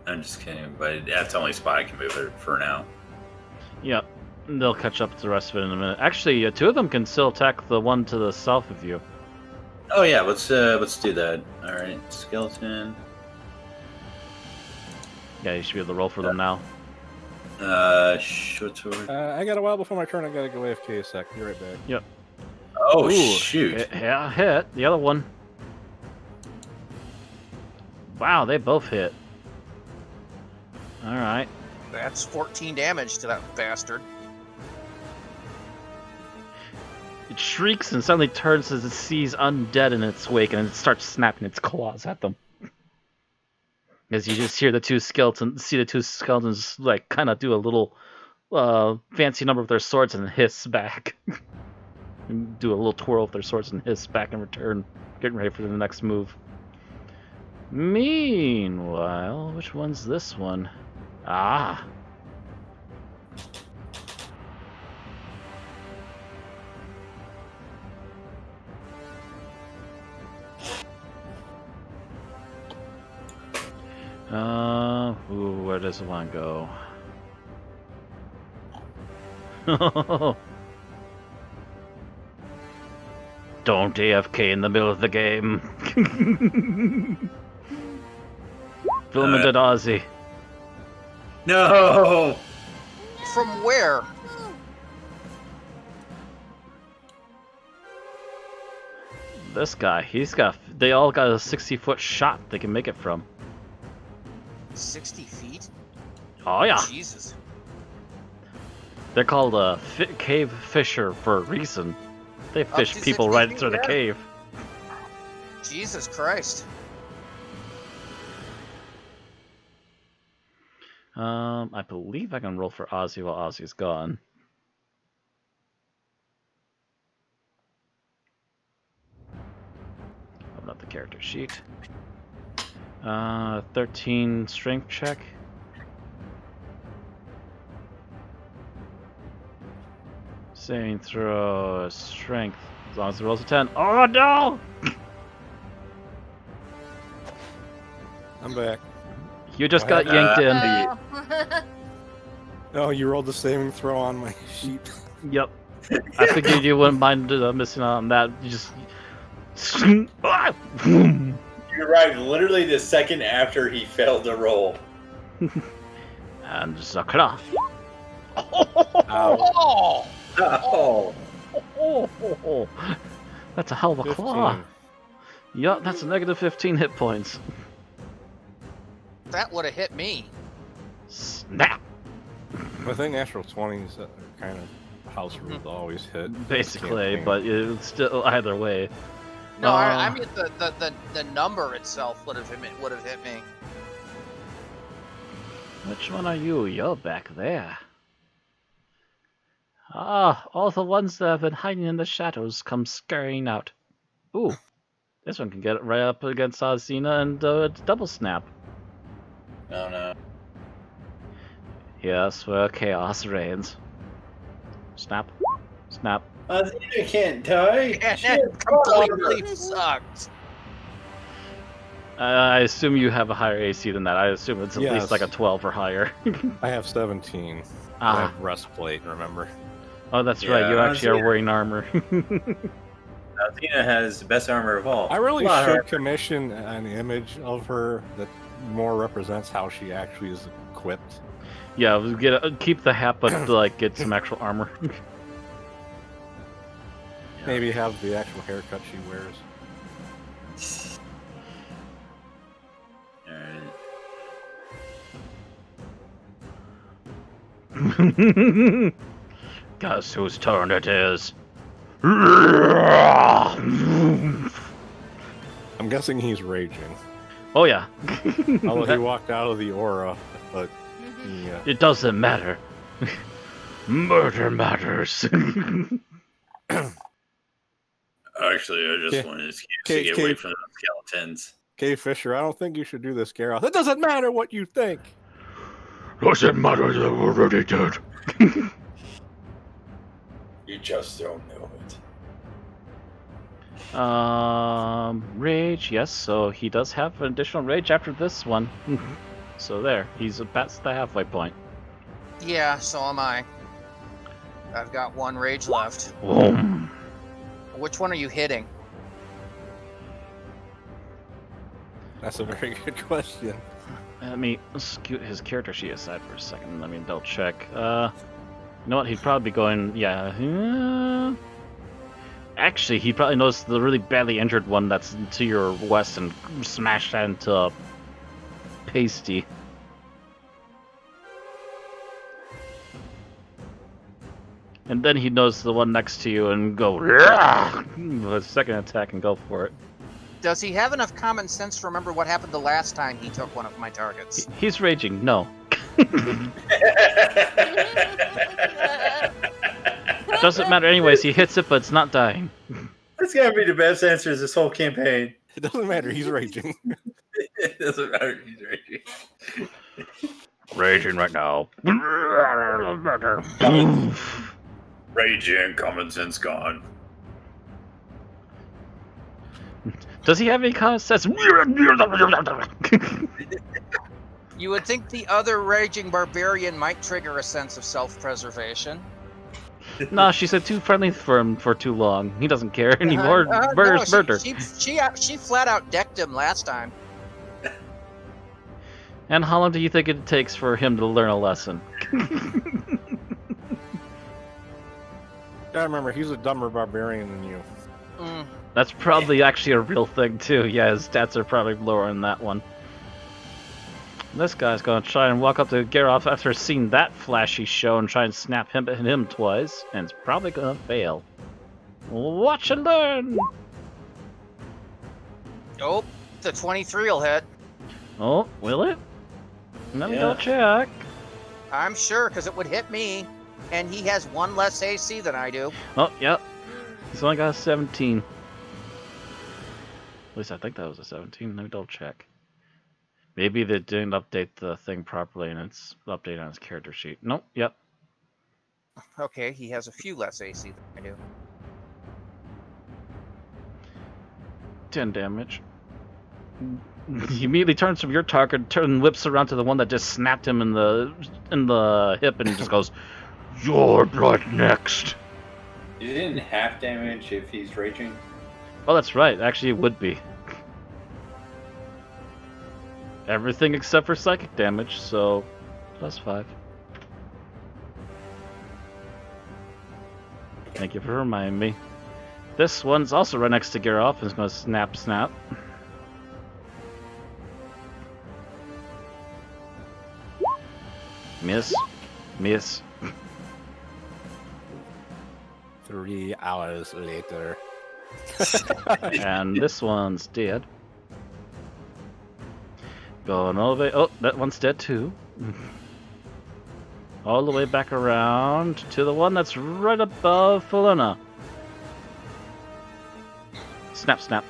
I'm just kidding, but that's the only spot I can move it for now. Yep, they'll catch up to the rest of it in a minute. Actually, 2 of them can still attack the one to the south of you. Oh yeah, let's do that. All right, skeleton. Yeah, you should be able to roll for them now. Short sword. I got a while before my turn. I got to go AFK a sec. Be right back. Yep. Oh Ooh, shoot! Yeah, hit. The other one. Wow, they both hit. Alright. That's 14 damage to that bastard. It shrieks and suddenly turns as it sees undead in its wake and it starts snapping its claws at them. As you just hear the two skeletons like kind of do a little fancy number with their swords and hiss back. And do a little twirl with their swords and hiss back in return, getting ready for the next move. Meanwhile, which one's this one? Ah. Ooh, where does one go? Don't AFK in the middle of the game. Film it at Ozzy. No! From where? This guy, they all got a 60-foot shot they can make it from. 60 feet? Oh yeah. Jesus. They're called a cave fisher for a reason. They fish to people 60 right feet, through the yeah. cave. Jesus Christ. I believe I can roll for Ozzy while Ozzy's gone. Open up the character sheet. 13 strength check. Saving throw strength. As long as it rolls a 10. Oh no! I'm back. You just Go got yanked in. Oh. Oh, you rolled the saving throw on my sheet. Yep. I figured you wouldn't mind missing out on that. You just. You arrived literally the second after he failed to roll. And Zakra. Oh! Oh. That's a hell of a claw. 15. Yup, that's a negative 15 hit points. That would have hit me. Snap! I think natural 20s are kind of house rules always hit. Basically, Campaign. but it's still either way. No, I mean the number itself would have hit me. Which one are you? You're back there. Ah, all the ones that have been hiding in the shadows come scurrying out. Ooh, this one can get it right up against Azina and double snap. Oh no. Yes, where chaos reigns. Snap. Snap. Azina can't die. And She that has God completely armor. sucked. I assume you have a higher AC than that. I assume it's at Yes. least like a 12 or higher. I have 17. I Ah. have breastplate, remember? Oh, that's right. You Yeah, actually are Azina. wearing armor. Azina has the best armor of all. I really Lot of should armor. commission an image of her that more represents how she actually is equipped. Yeah, we'll keep the hat, but like get some actual armor. Maybe have the actual haircut she wears. Alright. Guess whose turn it is? I'm guessing he's raging. Oh yeah. Although he walked out of the aura, but he, It doesn't matter. Murder matters. Actually, I just Okay. wanted to Okay, get okay. away from the skeletons. Kay Fisher, I don't think you should do this, Gareth. It doesn't matter what you think. Doesn't matter, they're already dead. You just don't know it. Rage, yes, so he does have an additional rage after this one. So there, he's past the halfway point. Yeah, so am I. I've got one rage left. Boom. Which one are you hitting? That's a very good question. Let me scoot his character sheet aside for a second. Let me double check. You know what? He'd probably be going. Yeah. Actually, he probably knows the really badly injured one that's to your west and smash that into pasty. And then he knows the one next to you and go with a second attack and go for it. Does he have enough common sense to remember what happened the last time he took one of my targets? He's raging. No. Doesn't matter anyways. He hits it, but it's not dying. That's gotta be the best answer of this whole campaign. It doesn't matter. He's raging. It doesn't matter. He's raging. Raging right now. Raging, common sense gone. Does he have any common sense? You would think the other raging barbarian might trigger a sense of self-preservation. Nah, she said too friendly for him for too long. He doesn't care anymore. No, Murder. she flat out decked him last time. And how long do you think it takes for him to learn a lesson? Gotta remember, he's a dumber barbarian than you. Mm. That's probably actually a real thing too. Yeah, his stats are probably lower in that one. This guy's gonna try and walk up to Geralt after seeing that flashy show and try and snap him twice, and it's probably gonna fail. Watch and learn! Oh, the 23 will hit. Oh, will it? Let me Yeah. go check. I'm sure, because it would hit me, and he has 1 less AC than I do. Oh, yep. He's only got a 17. At least I think that was a 17. Let me double check. Maybe they didn't update the thing properly and it's updated on his character sheet. Nope, yep. Okay, he has a few less AC than I do. 10 damage. He immediately turns from your target, whips around to the one that just snapped him in the hip, and just goes, "You're right next." Isn't half damage if he's raging? Oh, that's right. Actually, it would be. Everything except for psychic damage, so +5. Thank you for reminding me. This one's also right next to Geralt, and it's going to snap. Miss. 3 hours later. And this one's dead. Going all the way. Oh, that one's dead too. All the way back around to the one that's right above Felina. Snap.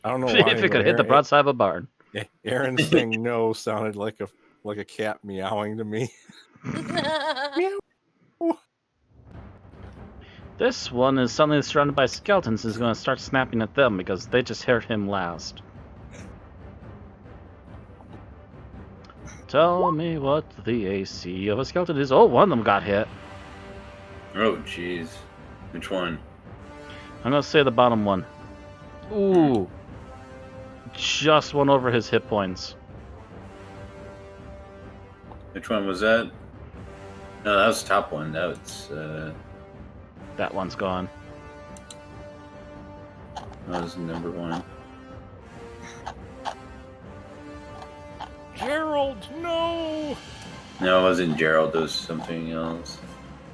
I don't know why. If it could hit the broadside of a barn. Aaron's saying no sounded like a cat meowing to me. This one is suddenly surrounded by skeletons and is going to start snapping at them because they just hurt him last. Tell me what the AC of a skeleton is. Oh, one of them got hit. Oh, jeez. Which one? I'm going to say the bottom one. Ooh. Just one over his hit points. Which one was that? No, that was the top one. That was, That one's gone. that was number 1. Gerald, no! No, it wasn't Gerald. It was something else.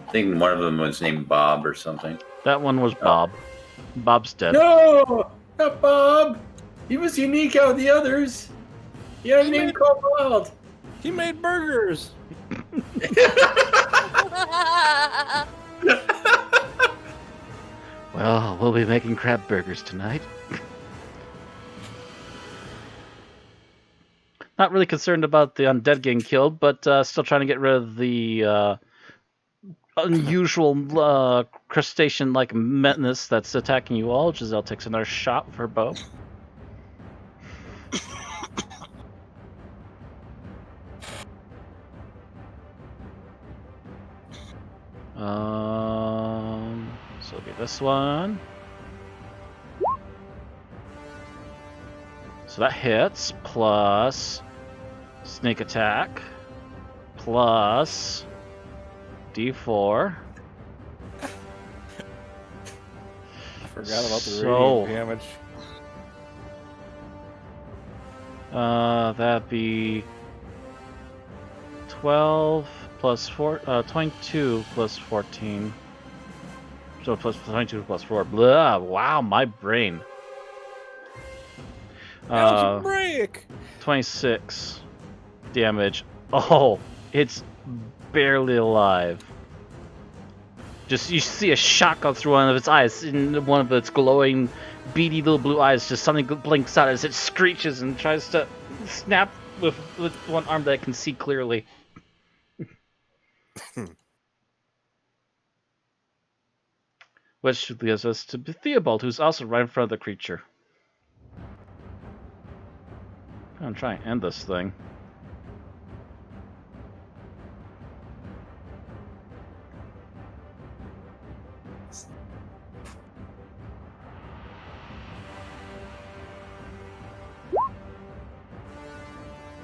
I think one of them was named Bob or something. That one was Bob. Bob's dead. No! Not Bob! He was unique out of the others. He had a name called Wild. He made burgers! Well, we'll be making crab burgers tonight. Not really concerned about the undead getting killed, but still trying to get rid of the unusual crustacean-like menace that's attacking you all. Giselle takes another shot with her bow. So it'll be this one. So that hits, plus sneak attack, plus D4. I forgot about the So- radiant damage. That'd be 12 plus 4, 22 plus 14. So plus 22 plus 4. Blah, wow, my brain. Algebraic! 26 damage. Oh, it's barely alive. Just you see a shot go through one of its eyes, and one of its glowing, beady little blue eyes just suddenly blinks out as it screeches and tries to snap with one arm that it can see clearly. Which leads us to Theobald, who's also right in front of the creature. I'm trying to end this thing.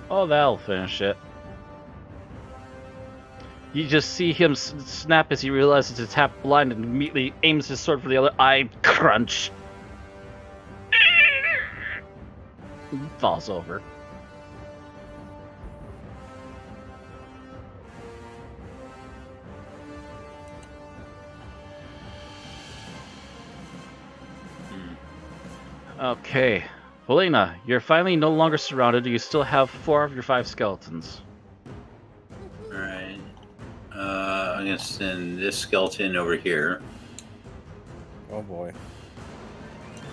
Oh, that'll finish it. You just see him snap as he realizes it's half blind and immediately aims his sword for the other eye. Crunch. Falls over. Okay. Helena, you're finally no longer surrounded. You still have 4 of your 5 skeletons. Alright. I'm gonna send this skeleton over here. Oh boy.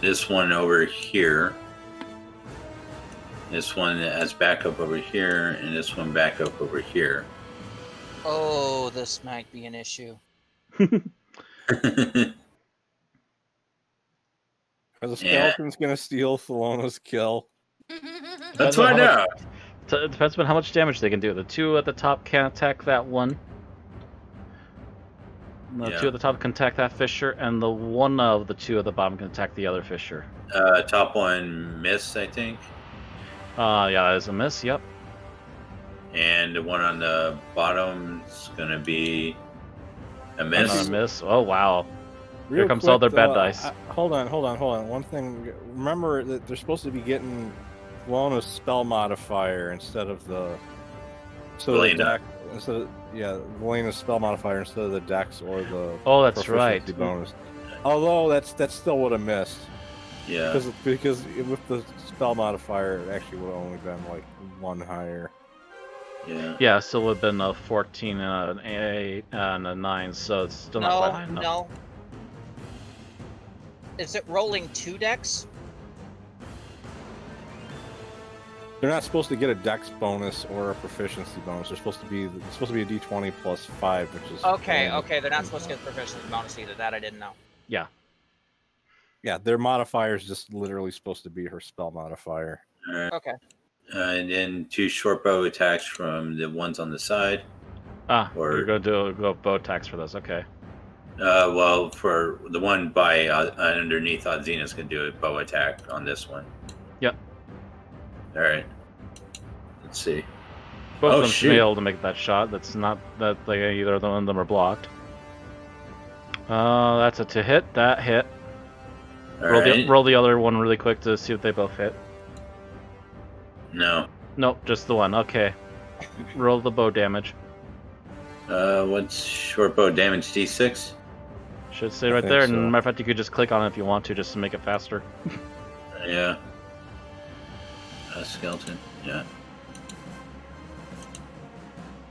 This one over here. This one as backup over here, and this one backup over here. Oh, this might be an issue. Are the skeletons gonna steal Thelona's kill? Let's find out. It depends on how much damage they can do. The 2 at the top can't attack that one. The 2 at the top can attack that fissure, and the 1 of the 2 at the bottom can attack the other fissure. Top one miss, I think. Yeah, that is a miss, yep. And the one on the bottom is gonna be a miss. Another miss. Oh, wow. Real Here comes quick, all their bad dice. Hold on. One thing. Remember that they're supposed to be getting Thelona's spell modifier instead of the. Helena. Helena's spell modifier instead of the dex or the. Oh, that's right. proficiency bonus. Although that still would have missed. Yeah. Because with the spell modifier, it actually would have only been like 1 higher. Yeah. Yeah, so it would have been a 14 and an 8 and a 9, so it's still not quite high enough. No. Is it rolling 2 decks? They're not supposed to get a dex bonus or a proficiency bonus. They're supposed to be a d20 plus 5, which is Okay. They're not supposed to get proficiency bonus either. That I didn't know. Yeah. Yeah, their modifier is just literally supposed to be her spell modifier. All right. Okay. And then 2 short bow attacks from the ones on the side. You're going to go bow attacks for this, okay. Well, for the one by underneath Odzina's going to do a bow attack on this one. Yep. All right. Let's see. Both of them should be able to make that shot. That's not that like either one of them are blocked. That's a to hit. That hit. Roll the other one really quick to see if they both hit. No. Nope, just the one. Okay. Roll the bow damage. What's short bow damage? D6? Should say right there. So. And matter of fact, you could just click on it if you want to, just to make it faster. Yeah. A skeleton. Yeah.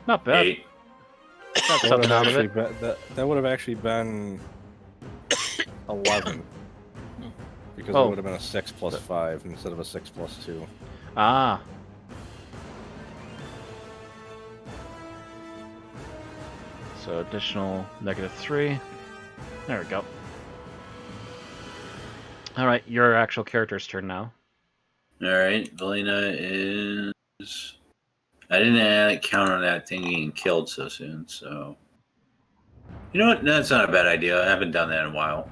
Not bad. 8. Got something out of it. That would have actually been 11. Because it would have been a 6 plus 5 instead of a 6 plus 2. Ah. So additional -3. There we go. Alright, your actual character's turn now. Alright, Valina is... I didn't count on that thing getting killed so soon, so... You know what? That's not a bad idea. I haven't done that in a while.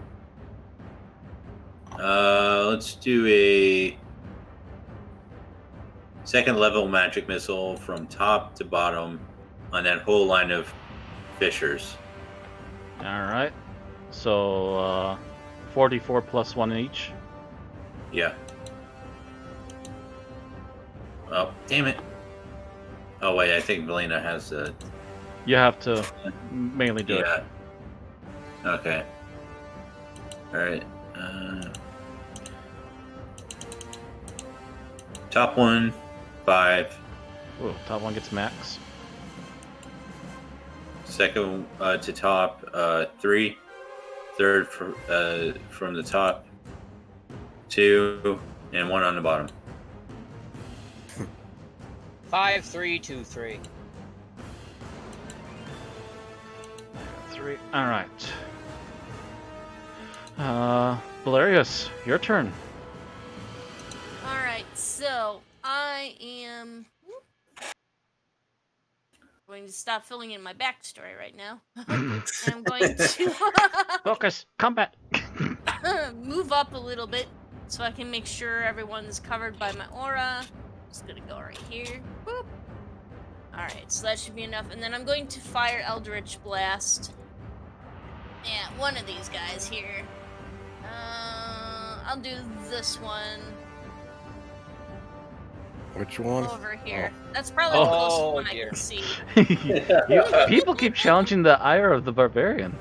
Let's do a... second level magic missile from top to bottom on that whole line of fissures. Alright. So, 44 plus 1 each. Yeah. Oh, damn it. Oh, wait, I think Valina has the... You have to mainly do it. Okay. Alright. Top one, 5. Ooh, top one gets max. Second to top, 3. Third from the top, 2, and 1 on the bottom. 5, 3, 2, 3. 3. All right. Valerius, your turn. All right, so I am going to stop filling in my backstory right now. I'm going to Focus, combat. move up a little bit so I can make sure everyone's covered by my aura. Just gonna go right here. Boop. Alright, so that should be enough. And then I'm going to fire Eldritch Blast at one of these guys here. I'll do this one Which one? over here. That's probably the closest one I dear. can see. People keep challenging the ire of the barbarian.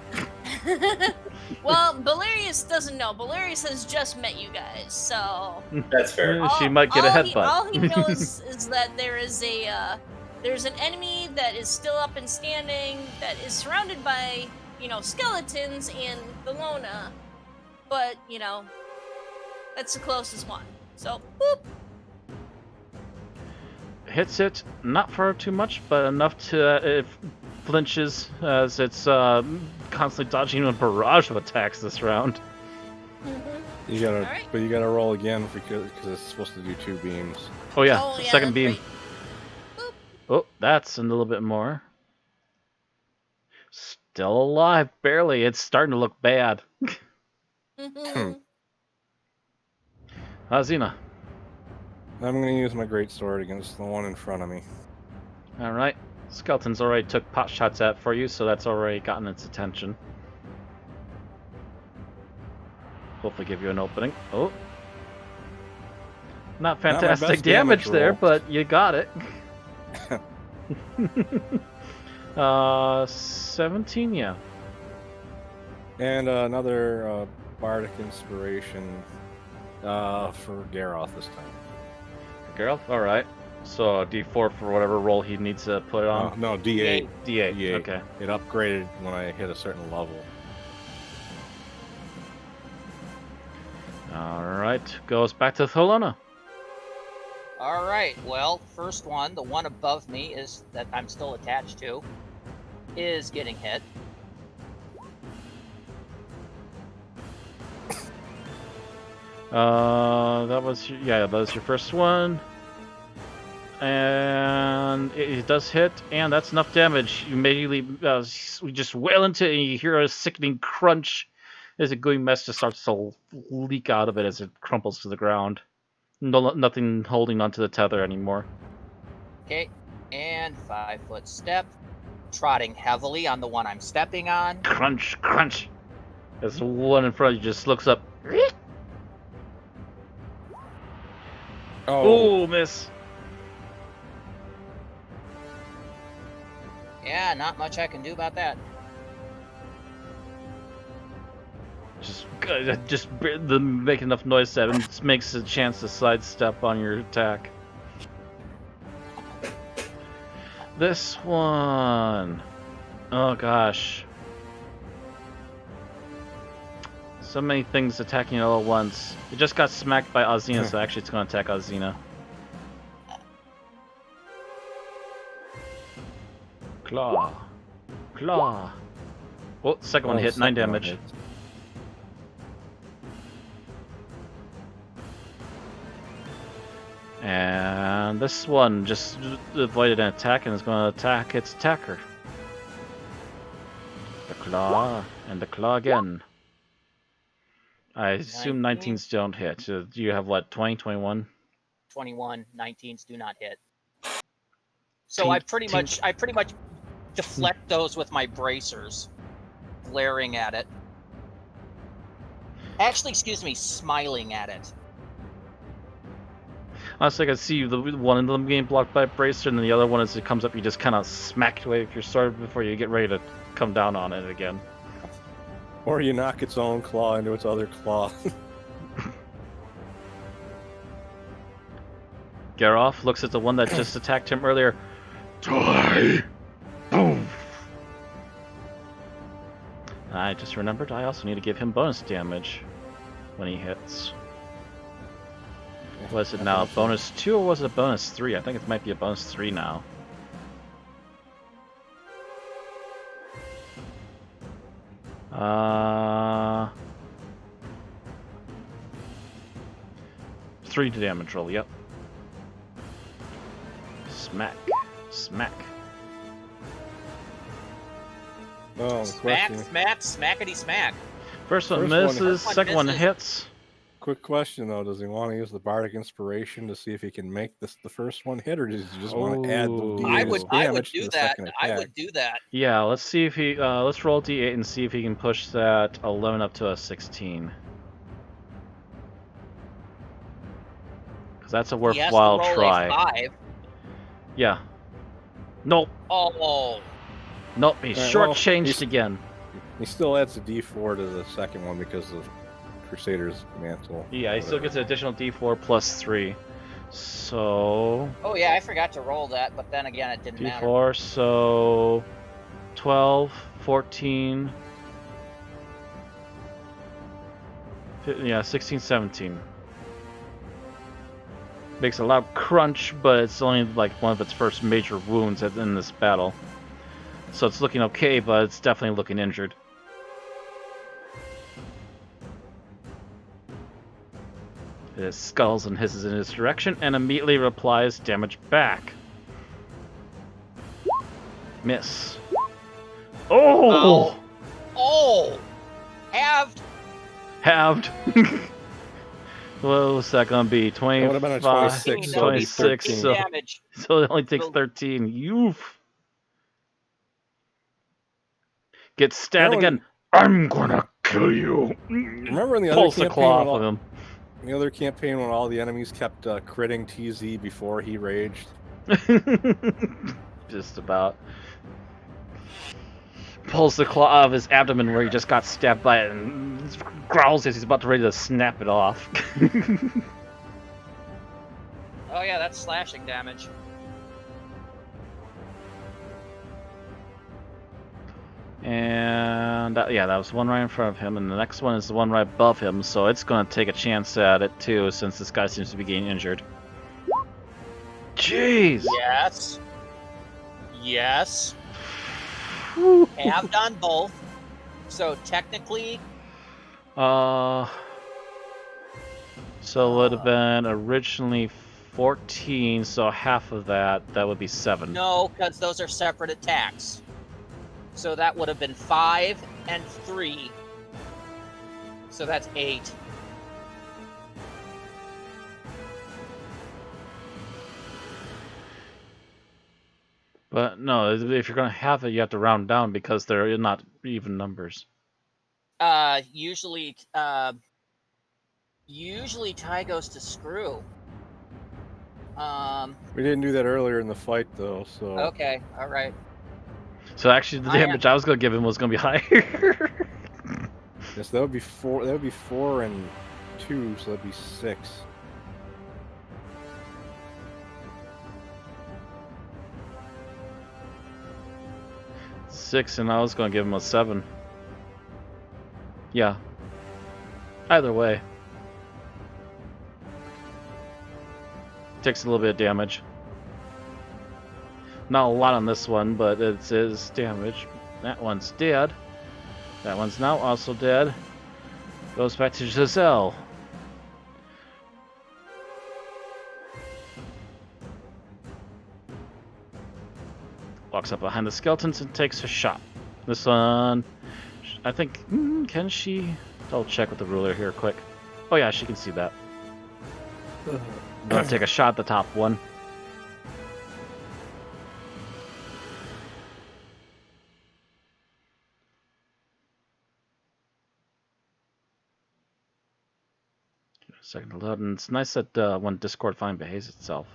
Well, Belarius doesn't know. Belarius has just met you guys, so That's fair. She might get a headbutt. All he knows is that there's an enemy that is still up and standing that is surrounded by, skeletons and Bellona, but that's the closest one. So, boop. Hits it, not for too much, but enough to it flinches as it's constantly dodging a barrage of attacks this round. Mm-hmm. You gotta, Alright. but you gotta roll again because it's supposed to do 2 beams. Oh yeah, Oh, yeah, second that's beam. right. Boop. Oh, that's a little bit more. Still alive, barely. It's starting to look bad. Mhm. Azina. I'm gonna use my great sword against the one in front of me. All right. Skeleton's already took pot shots at for you, so that's already gotten its attention. Hopefully give you an opening. Oh. Not my fantastic best damage damage there, roll. but you got it. 17, yeah. And another bardic inspiration for Garroth this time. Geralt? Alright. So D4 for whatever roll he needs to put it on. No, D8. D8. D8. Okay. It upgraded when I hit a certain level. Alright. Goes back to Tholona. All right. Well, first one, the one above me is that I'm still attached to, is getting hit. That was your first one. And it does hit, and that's enough damage. You immediately we just wail into it, and you hear a sickening crunch as a gooey mess just starts to leak out of it as it crumples to the ground. Nothing holding onto the tether anymore. Okay. And 5-foot step, trotting heavily on the one I'm stepping on. Crunch, crunch. As the one in front of you just looks up. Oh, Oh, miss. Yeah, not much I can do about that. Just make enough noise that it makes a chance to sidestep on your attack. This one. Oh gosh. So many things attacking all at once. It just got smacked by Azina, so actually it's going to attack Azina. Claw. Claw. Oh, second one hit, 9 second one damage. hit. And this one just avoided an attack and is going to attack its attacker. The claw, and the claw again. I assume 19. 19s don't hit. So you have what, 20, 21? 21, 19s do not hit. So I pretty much deflect those with my bracers, glaring at it. Actually, excuse me, smiling at it. Honestly, I can see the one of them getting blocked by a bracer, and then the other one, as it comes up, you just kind of smack away with your sword before you get ready to come down on it again. Or you knock its own claw into its other claw. Garroth looks at the one that just attacked him earlier. Die! Boom! I just remembered I also need to give him bonus damage when he hits. Was it now a bonus 2 or was it a bonus 3? I think it might be a bonus 3 now. Three damage roll, yep. Smack. Smack. Oh, the Smack, question. smack, smackety smack. First one First one misses, hits. second one hits. Quick question though: does he want to use the bardic inspiration to see if he can make this the first one hit, or does he just want to add the Oh. d8 I would damage to do the that. second I attack? would do that. Yeah, let's see if he. Let's roll d8 and see if he can push that 11 up to a 16. Because that's a He has to worthwhile roll try. a 5. Yeah. Nope. Oh, Nope. He's Alright, well, shortchanged again. He still adds a d4 to the second one because of Crusader's Mantle. Yeah, he still gets an additional d4 plus 3. So. oh yeah, I forgot to roll that, but then again, it didn't matter. d4, so. 12, 14. Yeah, 16, 17. Makes a loud crunch, but it's only like one of its first major wounds in this battle. So it's looking okay, but it's definitely looking injured. It skulls and hisses in his direction and immediately replies damage back. Miss. Oh! Oh, halved. Halved. What was that gonna be? 25? That would have been a 26. So it'd be 26, 13. so- damage. So it only takes So- 13. You've get stabbed Everyone- again. I'm gonna kill you. Remember in the other Pulls the campaign claw when off of him. in the other campaign when all the enemies kept critting TZ before he raged? Just about. Pulls the claw out of his abdomen where he just got stabbed by it and growls as he's about to ready to snap it off. Oh yeah, that's slashing damage. And yeah, that was one right in front of him, and the next one is the one right above him, so it's going to take a chance at it too, since this guy seems to be getting injured. Jeez! Yes. Yes. Halved on both. So technically, So it would have been originally 14, so half of that would be 7. no, because those are separate attacks. So that would have been 5 and 3. So that's 8. But no, if you're going to have it, you have to round down because they're not even numbers. Usually tie goes to screw. We didn't do that earlier in the fight though, so Okay, all right. So actually, the damage I was going to give him was going to be higher. yes, that would be 4. That would be 4 and 2, so that'd be 6. Six, and I was going to give him a 7. Yeah. Either way. Takes a little bit of damage. Not a lot on this one, but it is damage. That one's dead. That one's now also dead. Goes back to Giselle. Walks up behind the skeletons and takes a shot. This one, I think, can she? I'll check with the ruler here quick. Oh yeah, she can see that. I'm gonna take a shot at the top one. Give it a second to load, and it's nice that when Discord finally behaves itself.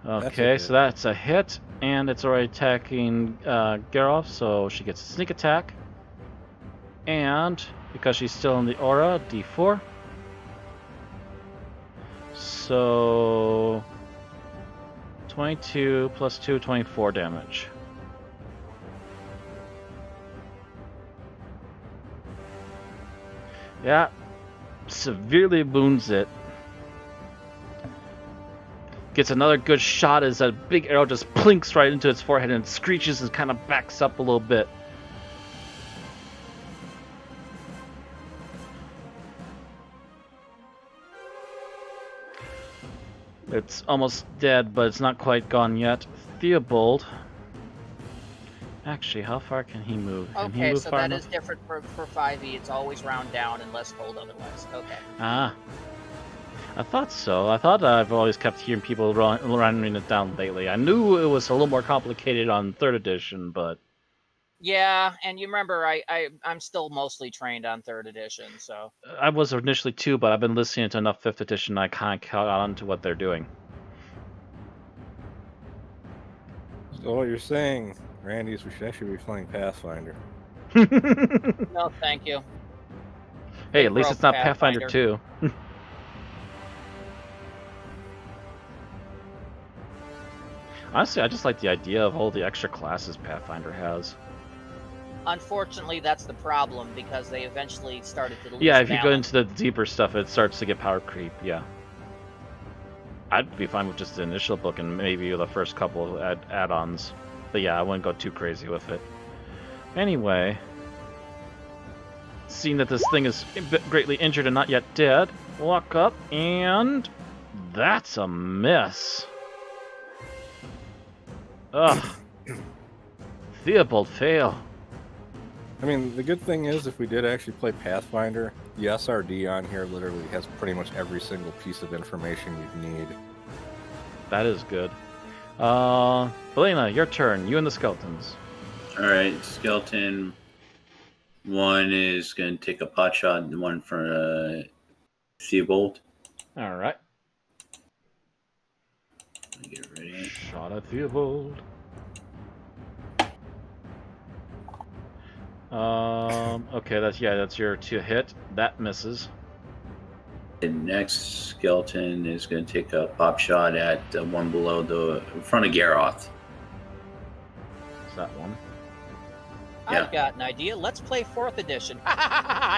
Okay, so that's a hit, and it's already attacking Geralt, so she gets a sneak attack. And because she's still in the aura, D4. So 22 plus 2, 24 damage. Yeah, severely wounds it. Gets another good shot as that big arrow just plinks right into its forehead and it screeches and kind of backs up a little bit. It's almost dead, but it's not quite gone yet. Theobald Actually, how far can he move? Can he Okay, move so far that enough? is different for 5e. It's always round down unless told otherwise. Okay. Ah, I thought so. I thought I've always kept hearing people running it down lately. I knew it was a little more complicated on 3rd edition, but Yeah, and you remember I'm still mostly trained on 3rd edition, so I was initially too, but I've been listening to enough 5th edition I kind of caught on to what they're doing. So what you're saying, Randy, is we should actually be playing Pathfinder. no, thank you. Hey, They at least broke it's not Pathfinder 2. Honestly, I just like the idea of all the extra classes Pathfinder has. Unfortunately, that's the problem because they eventually started to lose Yeah, if you go balance. into the deeper stuff, it starts to get power creep, yeah. I'd be fine with just the initial book and maybe the first couple of add-ons. But yeah, I wouldn't go too crazy with it. Anyway, seeing that this thing is greatly injured and not yet dead, walk up and... that's a miss. Ugh. Theobald fail. I mean, the good thing is, if we did actually play Pathfinder, the SRD on here literally has pretty much every single piece of information you'd need. That is good. Belena, your turn. You and the skeletons. Alright, skeleton 1 is going to take a pot shot, and 1 for Theobald. Alright. Get ready. Shot at Theobald. Okay, that's your 2 hit. That misses. The next skeleton is going to take a pop shot at the one below the in front of Garoth. Is that one? Yeah. I've got an idea. Let's play 4th edition.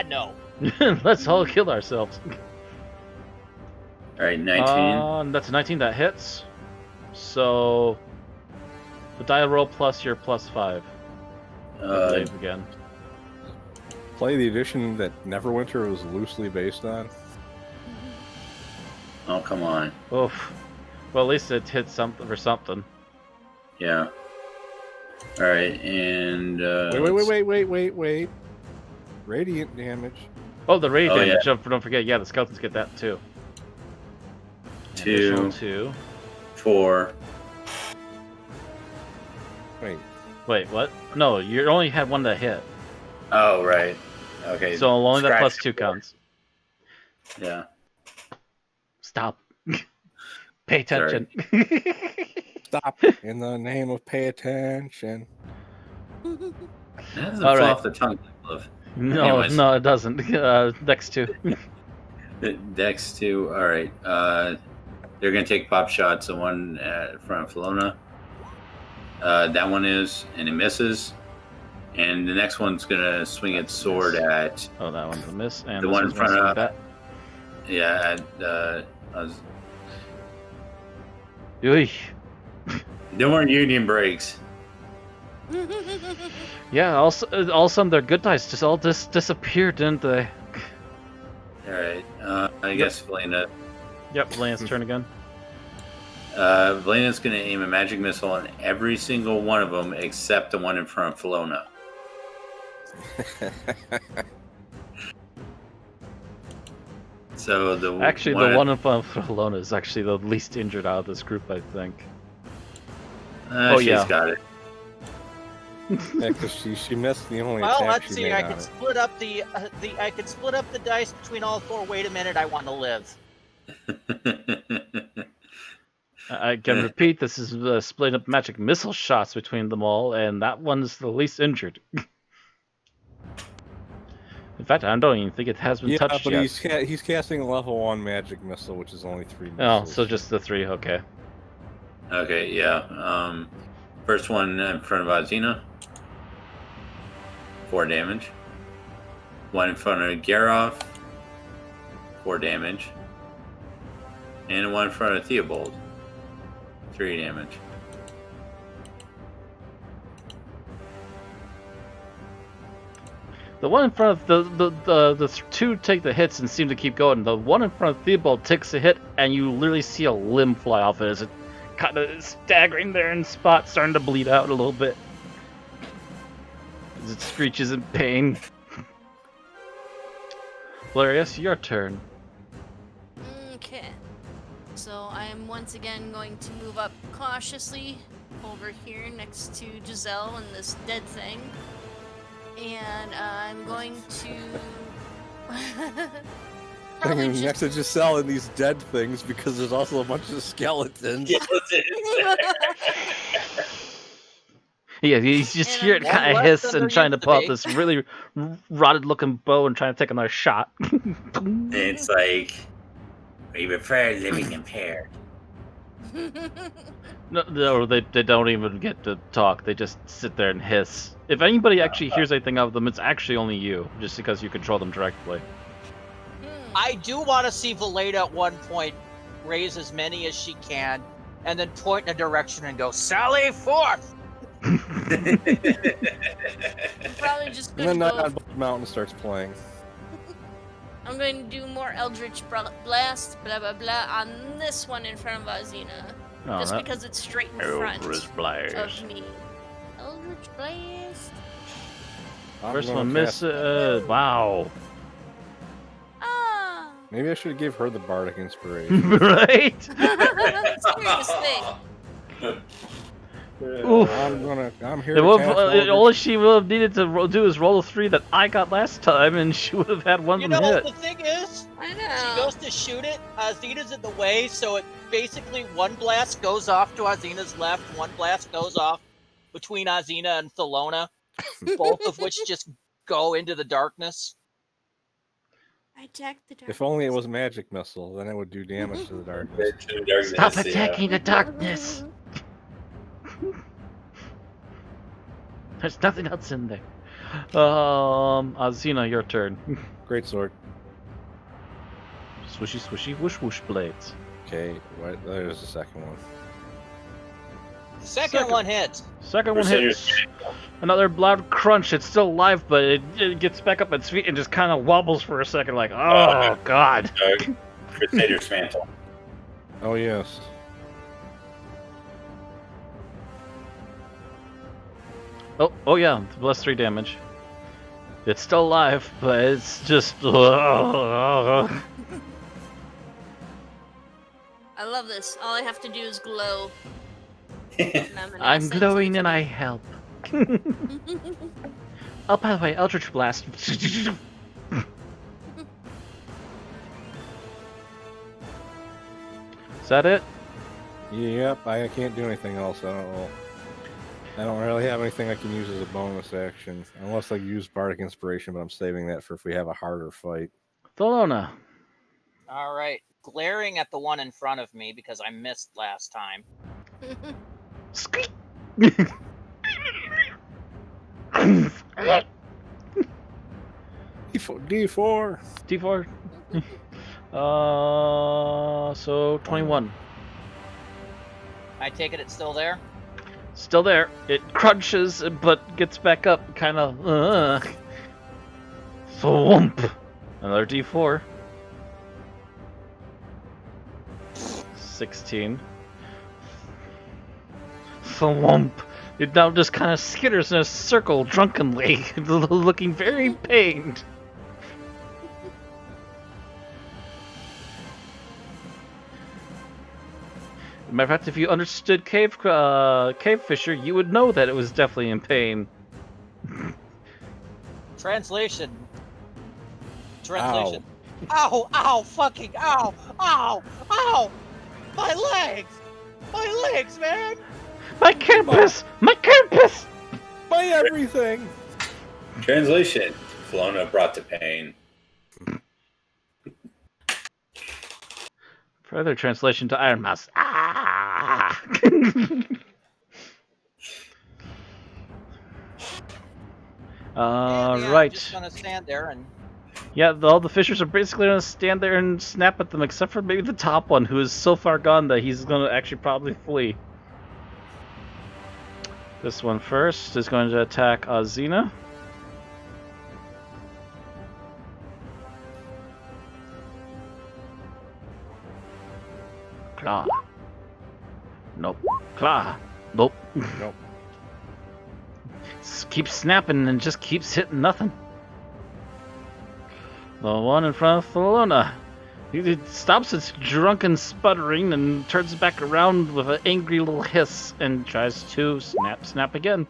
No. Let's all kill ourselves. All right, 19. That's a 19 that hits. So the die roll plus your +5. I believe again. Play the edition that Neverwinter was loosely based on. Oh, come on. Oof. Well, at least it hit something for something. Yeah. All right, and Wait. Radiant damage. Oh, the raid Oh, damage. yeah. Don't forget. Yeah, the skeletons get that too. 2, Additional 2. 4. Wait, what? No, you only had 1 that hit. Oh, right. Okay. So only that Scratch +2 counts. Yeah. Stop. Pay attention. Stop in the name of pay attention. That doesn't All fall right. off the tongue. Love. No, Anyways. no, it doesn't. Next 2. Dex 2. All right. They're going to take pop shots. The one in front of Felona. That one is, and it misses. And the next one's going to swing its sword at... Oh, that one's a miss. And The this one in one's gonna front swing of- that. Yeah, Oy. no more union breaks. Yeah, all of a sudden their good dice just all disappeared, didn't they? All right. I guess Valena. Yep, Lance turn again. Valena's going to aim a magic missile on every single one of them except the one in front of Felona. So the Actually, the one in front of Alona is actually the least injured out of this group, I think. she's yeah. got it. Yeah, because she missed the only Well, attack let's she see. made I on could it. split up I could split up the dice between all 4. Wait a minute. I want to live. I can repeat, this is split up magic missile shots between them all, and that one's the least injured. In fact, I don't even think it has been Yeah, touched but yet. he's casting a level 1 magic missile, which is only 3 Oh, missiles. so just the 3, okay. Okay, yeah. First one in front of Azina. 4 damage. One in front of Garoth. 4 damage. And one in front of Theobald. 3 damage. The one in front of the 2 take the hits and seem to keep going. The one in front of Theobald takes a hit, and you literally see a limb fly off it as it kind of staggering there in spot, starting to bleed out a little bit. as it screeches in pain. Valerius, your turn. Okay. So I am once again going to move up cautiously over here next to Giselle and this dead thing. And I'm going to probably Next just to Giselle and these dead things because there's also a bunch of skeletons. Yeah, he's just And here I'm to One kind of less hiss than there and trying to used to pull out be. this really rotted-looking bow and trying to take another shot. It's like we prefer living impaired. No, they don't even get to talk. They just sit there and hiss. If anybody actually hears anything of them, it's actually only you, just because you control them directly. I do want to see Valeda at one point raise as many as she can, and then point in a direction and go, "Sally forth!" I'm probably just And going then to Night go. on Blood Mountain starts playing. I'm going to do more Eldritch Blast, blah blah blah, on this one in front of Azina. Oh, Just that- because it's straight in front Eldritch Blast. of me. Eldritch Blast. I'm First gonna one cast- miss. Wow. Ah! Maybe I should give her the bardic inspiration. Right? Seriously. Oof. I'm here It to would, cast all Eldritch. she would have needed to do is roll a 3 that I got last time, and she would have had one You of them know, hit. the thing is, I she know. goes to shoot it. Azina's in the way, so it basically one blast goes off to Azina's left, one blast goes off between Azina and Thelona, both of which just go into the darkness. I attacked the dark. If only it was magic missile, then it would do damage to the darkness. Stop attacking the darkness! There's nothing else in there. Azina, your turn. Great sword. Swishy, swishy, whoosh, whoosh blades. Okay, there's the second one. The second one hits. Second one Crusaders hits. Another loud crunch. It's still alive, but it gets back up its feet and just kind of wobbles for a second, like, oh, God. Crusader's Mantle. Oh yes. Oh yeah, plus 3 damage. It's still alive, but it's just. I love this. All I have to do is glow. I'm glowing and I help. Oh, by the way, Eldritch Blast. Is that it? Yep, I can't do anything else. I don't really have anything I can use as a bonus action. Unless I use Bardic Inspiration, but I'm saving that for if we have a harder fight. Thelona. All right, glaring at the one in front of me because I missed last time. Squeak! D4. D4. So 21. I take it it's still there. Still there. It crunches, but gets back up, kind of. Thwomp. Another D4. 16. Thwomp. It now just kind of skitters in a circle drunkenly, looking very pained. Matter of fact, if you understood cave fisher, you would know that it was definitely in pain. Translation. Ow, ow, fucking ow, ow, ow! My legs! My legs, man! My campus! My campus! By everything. Translation: Kelowna brought to pain. Further translation to Iron Mouse. Ah! I'm Right. just gonna stand there and Yeah, all the fishers are basically gonna stand there and snap at them, except for maybe the top one, who is so far gone that he's gonna actually probably flee. This one first is going to attack Azina. Claw. Nope. Claw. Nope. Nope. Keeps snapping and just keeps hitting nothing. The one in front of Luna. He stops its drunken sputtering and turns back around with an angry little hiss and tries to snap again.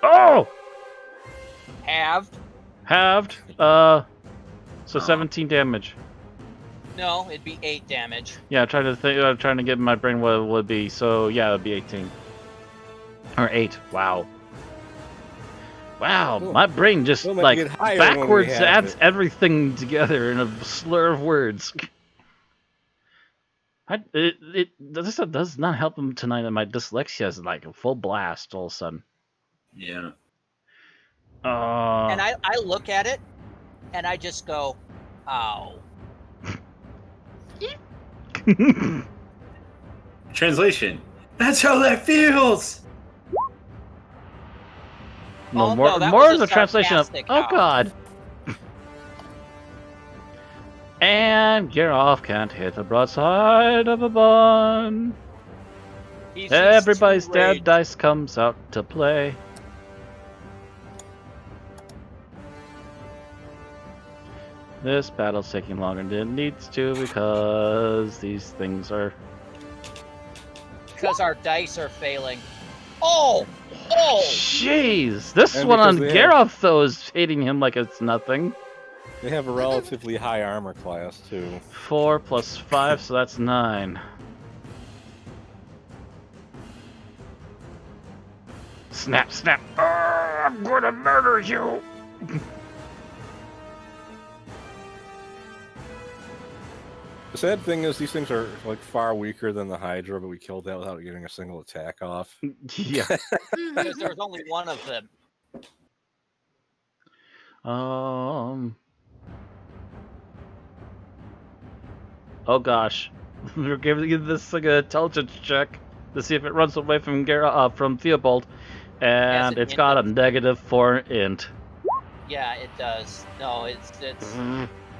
Oh! Halved? Halved. So 17 damage. No, it'd be 8 damage. Yeah, I'm trying to think. I'm trying to get in my brain what it would be. So yeah, it'd be 18 or 8. Wow. Wow, Cool. my brain just We'll make like it higher when we backwards have adds it. everything together in a slur of words. This does not help him tonight. And my dyslexia is like a full blast all of a sudden. Yeah. And I look at it, and I just go, ow. Translation. That's how that feels. No, Oh, more no, that more was is a a translation of sarcastic oh ow. god. And Geralt can't hit the broadside of a bun. He's Everybody's too dead raged. dice comes out to play. This battle's taking longer than it needs to because these things are... Because our dice are failing. Oh! Oh! Jeez! This And one on because they have- Geralt, though, is hitting him like it's nothing. They have a relatively high armor class, too. 4 plus 5, so that's 9. Snap, snap! I'm gonna murder you! The sad thing is these things are like far weaker than the Hydra, but we killed that without getting a single attack off. Yeah. Because there was only one of them. Oh gosh. We're giving this like an intelligence check to see if it runs away from from Theobald. And an it's got a int. -4 int. Yeah, it does. No, it's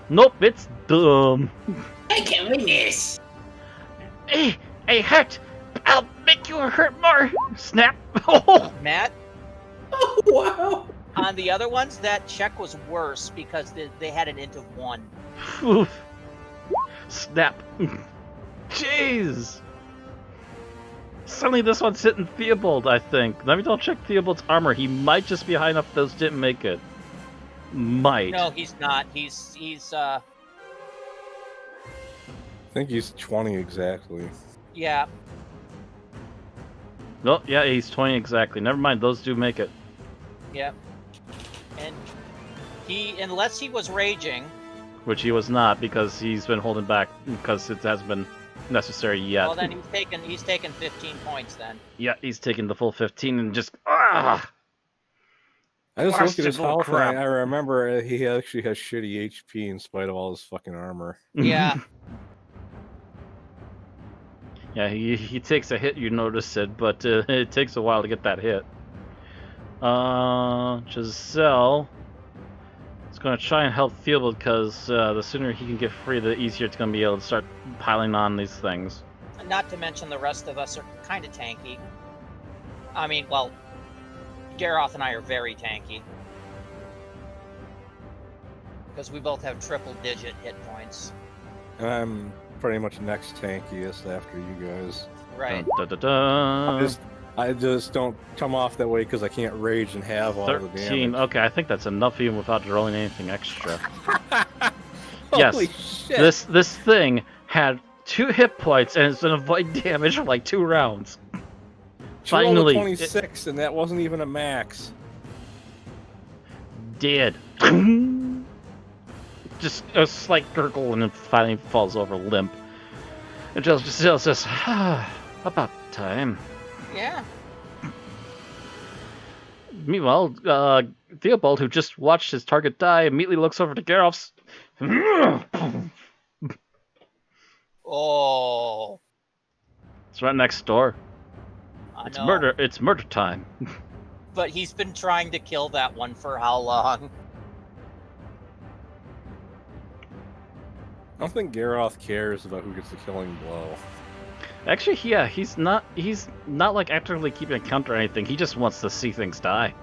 Nope, it's dumb. I can win this. Hey, hurt! I'll make you hurt more! Snap! Oh! Matt. Oh, wow. On the other ones, that check was worse because they had an int of 1. Oof. Snap. Jeez! Suddenly this one's hitting Theobald, I think. Let me double check Theobald's armor. He might just be high enough those didn't make it. Might. No, he's not. He's I think he's 20 exactly. yeah. Oh, yeah, he's 20 exactly. Never mind, those do make it. Yeah. And he, unless he was raging, Which he was not, because he's been holding back, because it hasn't been necessary yet. well then he's taken 15 points then. Yeah, he's taking the full 15 and just... Ah! I just looked at his Bastard little health and crap. I remember he actually has shitty HP in spite of all his fucking armor. Yeah. Yeah, he takes a hit, you notice it, but it takes a while to get that hit. Giselle is going to try and help Theobald because the sooner he can get free, the easier it's going to be able to start piling on these things. Not to mention the rest of us are kind of tanky. I mean, well, Garroth and I are very tanky. Because we both have triple-digit hit points. And I'm pretty much next tankiest after you guys. Right. Dun, dun, dun, dun. I just don't come off that way because I can't rage and have all the 13. damage. Okay, I think that's enough even without rolling anything extra. Yes, Holy shit! this thing had 2 hit points and it's gonna avoid damage for like 2 rounds. She rolled a Finally, 26, and that wasn't even a max. Dead. Just a slight gurgle and it finally falls over limp. And Jill says, about time. Yeah. Meanwhile, Theobald, who just watched his target die, immediately looks over to Geralt. Oh. It's right next door. I It's know. murder. It's murder time. But he's been trying to kill that one for how long? I don't think Garroth cares about who gets the killing blow. Actually, yeah, he's not like actively keeping a count or anything. He just wants to see things die.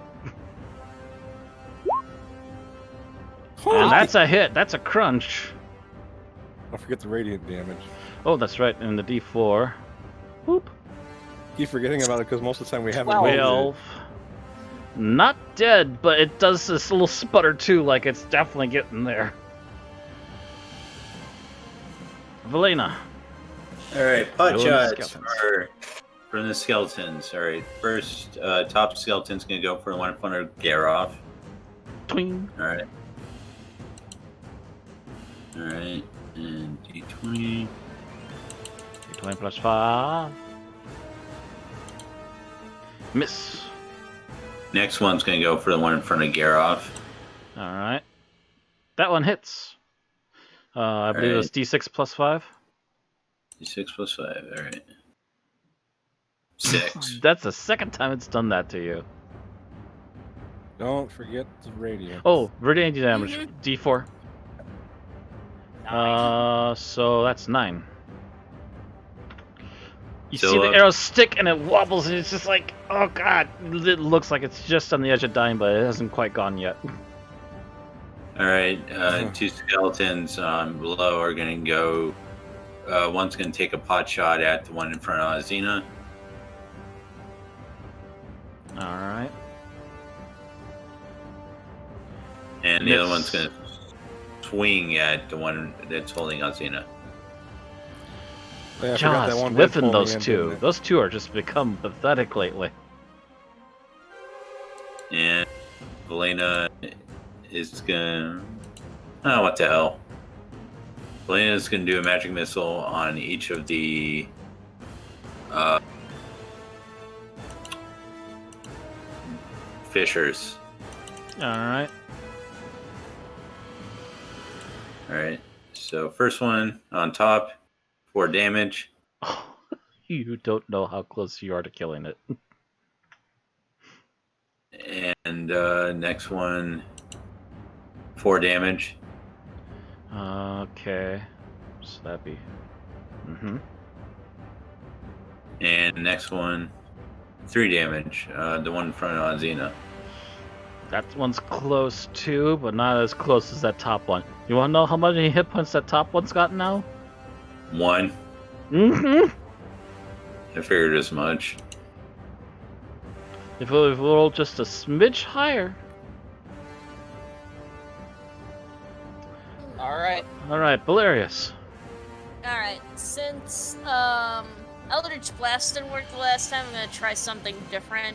And that's a hit. That's a crunch. Don't forget the radiant damage. Oh, that's right. And the D4. Whoop. Keep forgetting about it because most of the time we haven't 12. Not dead, but it does this little sputter too, like it's definitely getting there. Valena. All right, pot Killing the shots skeletons. from the skeletons. All right, first top skeleton's gonna go for one in front of Garoff. Twing. All right. All right, and D20. D20 plus 5. Miss. Next one's gonna go for the one in front of Garoff. Alright. That one hits. I believe it was D6 plus 5. D6 plus 5. All right. 6. That's the second time it's done that to you. Don't forget the radiant. Oh, radiant damage. Mhm. D4. So that's 9. You So, see the arrow stick and it wobbles and it's just like, oh god. It looks like it's just on the edge of dying, but it hasn't quite gone yet. All right, 2 skeletons below are gonna go. One's gonna take a pot shot at the one in front of Azina. Alright. And the other Miss. one's gonna swing at the one that's holding Azina. Yeah, I forgot that Just one did whiffing pull me those in, two. didn't it? Those two are just become pathetic lately. And Valena is gonna. Oh, what the hell? Valena's gonna do a magic missile on each of the. Fishers. Alright. Alright. So, first one on top, 4 damage. You don't know how close you are to killing it. And next one, 4 damage. Okay. So that'd be. And next one, 3 damage. The one in front of Azina. That one's close too, but not as close as that top one. You want to know how many hit points that top one's got now? 1. Mm-hmm. I figured as much. If it rolled just a smidge higher. All right. All right, Valerius. All right, since Eldritch Blast didn't work the last time, I'm gonna try something different.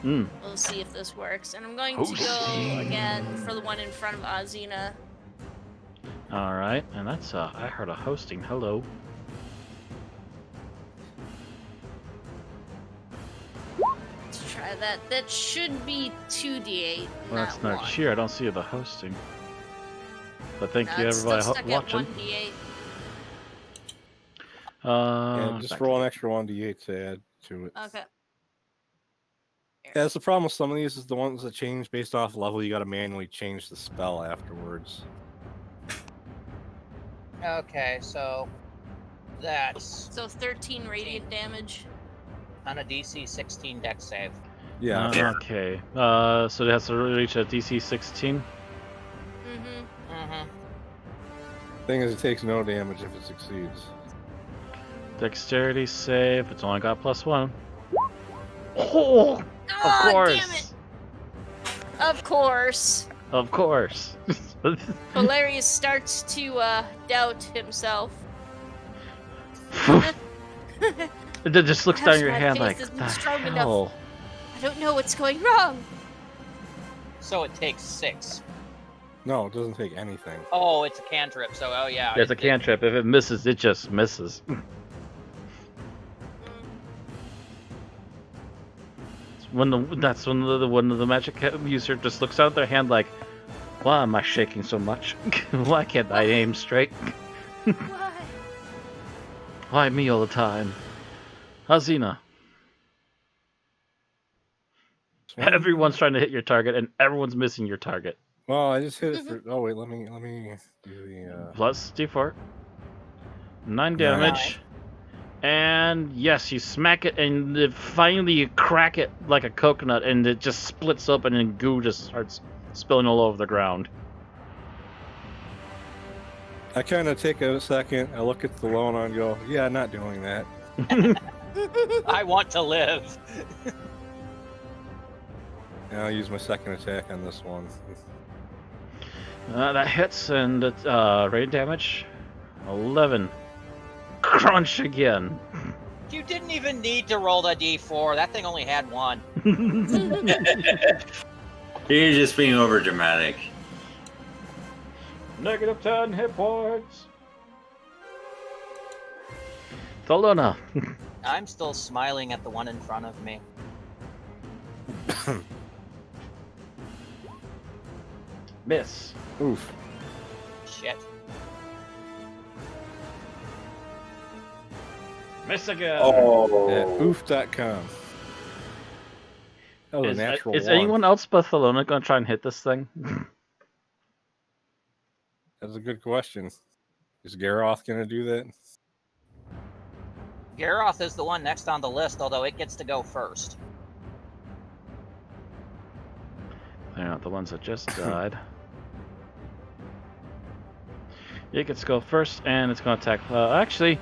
We'll see if this works, and I'm going to go again for the one in front of Azina. All right, and that's I heard a hosting. Hello. Let's try that. That should be 2d8. Well, that's not one. cheer. I don't see the hosting. But thank No, you, it's still everybody, stuck at watching. 1d8. Yeah, just back roll to- an extra 1d8 to add to it. Okay. Yeah, that's the problem with some of these is the ones that change based off level. You got to manually change the spell afterwards. Okay, so that's So 13 radiant damage. on a DC 16 dex save. Yeah. Okay. So it has to reach a DC 16. Mm-hmm. Mm-hmm. Thing is, it takes no damage if it succeeds. Dexterity save. It's only got +1. Oh, of Oh, course. damn it! Of course. Of course. Valerius starts to doubt himself. It just looks Perhaps down your my hand faith like, isn't the strong enough." hell? I don't know what's going wrong. So it takes 6. No, it doesn't take anything. Oh, it's a cantrip. So yeah. It's a cantrip. If it misses, it just misses. That's when the magic user just looks out their hand like, why am I shaking so much? Why can't I aim straight? Why? Why me all the time? Azina. Everyone's trying to hit your target, and everyone's missing your target. Well, I just hit it for. Oh wait, let me do the. Plus D4. 9 damage. And yes, you smack it, and finally you crack it like a coconut, and it just splits open, and goo just starts spilling all over the ground. I kind of take a second. I look at the Lona and go, "Yeah, not doing that." I want to live. And I'll use my second attack on this one. That hits, and rain damage, 11. Crunch again. You didn't even need to roll the d4. That thing only had one. You're just being over dramatic. Negative 10 hit points. Thaluna. I'm still smiling at the one in front of me. Miss. Oof. Shit. Miss again. Oh. At oof.com. That was a natural Is one. anyone else but Thaluna going to try and hit this thing? That's a good question. Is Garoth going to do that? Garoth is the one next on the list, although it gets to go first. They're not the ones that just died. It gets to go first, and it's going to attack. Actually,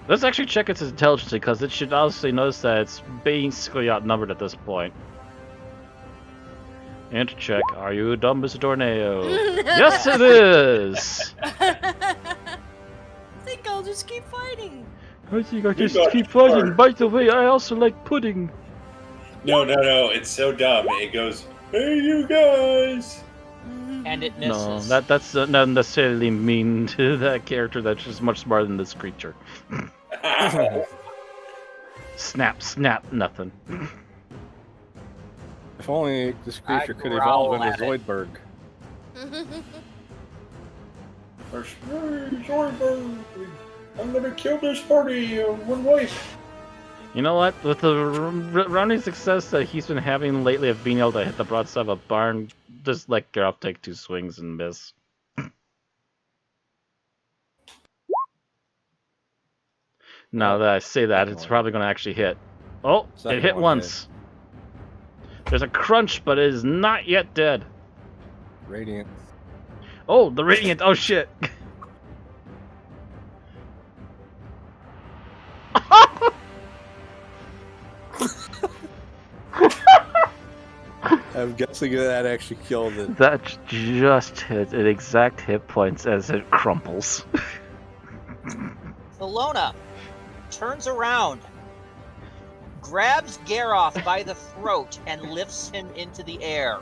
let's actually check its intelligence, because it should obviously notice that it's basically outnumbered at this point. And to check, are you dumb as a tornado? Yes, it is! I think I'll just keep fighting. I think I just got keep smart. fighting. By the way, I also like pudding. No, it's so dumb. It goes, hey, you guys! And it No, misses. that's not necessarily mean to that character. That's just much smarter than this creature. Snap, snap, nothing. If only this creature could growl evolve into at it. Zoidberg. I'm gonna kill this party one wife. You know what? With the rounding success that he's been having lately of being able to hit the broadside of a barn, just let Gareth take 2 swings and miss. Now that I say that, it's probably going to actually hit. Oh, Second it hit one once. There's a crunch, but it is not yet dead. Radiant. Oh, the radiant. Oh, shit. I'm guessing that actually killed it. That just hit at exact hit points as it crumples. Thalona turns around, grabs Garoth by the throat, and lifts him into the air.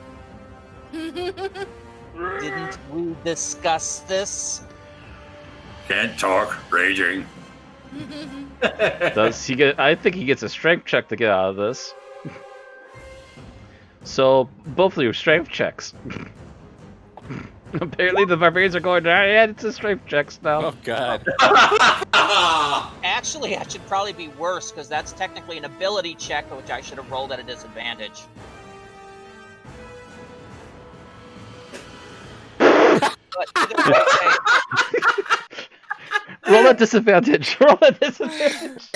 Didn't we discuss this? Can't talk, raging. Does he get? I think he gets a strength check to get out of this. So both of you strength checks. Apparently the barbarians are going. Yeah, it's a strength checks now. Oh god. Actually, that should probably be worse, because that's technically an ability check, which I should have rolled at a disadvantage. But either way, Roll at disadvantage. Roll at disadvantage.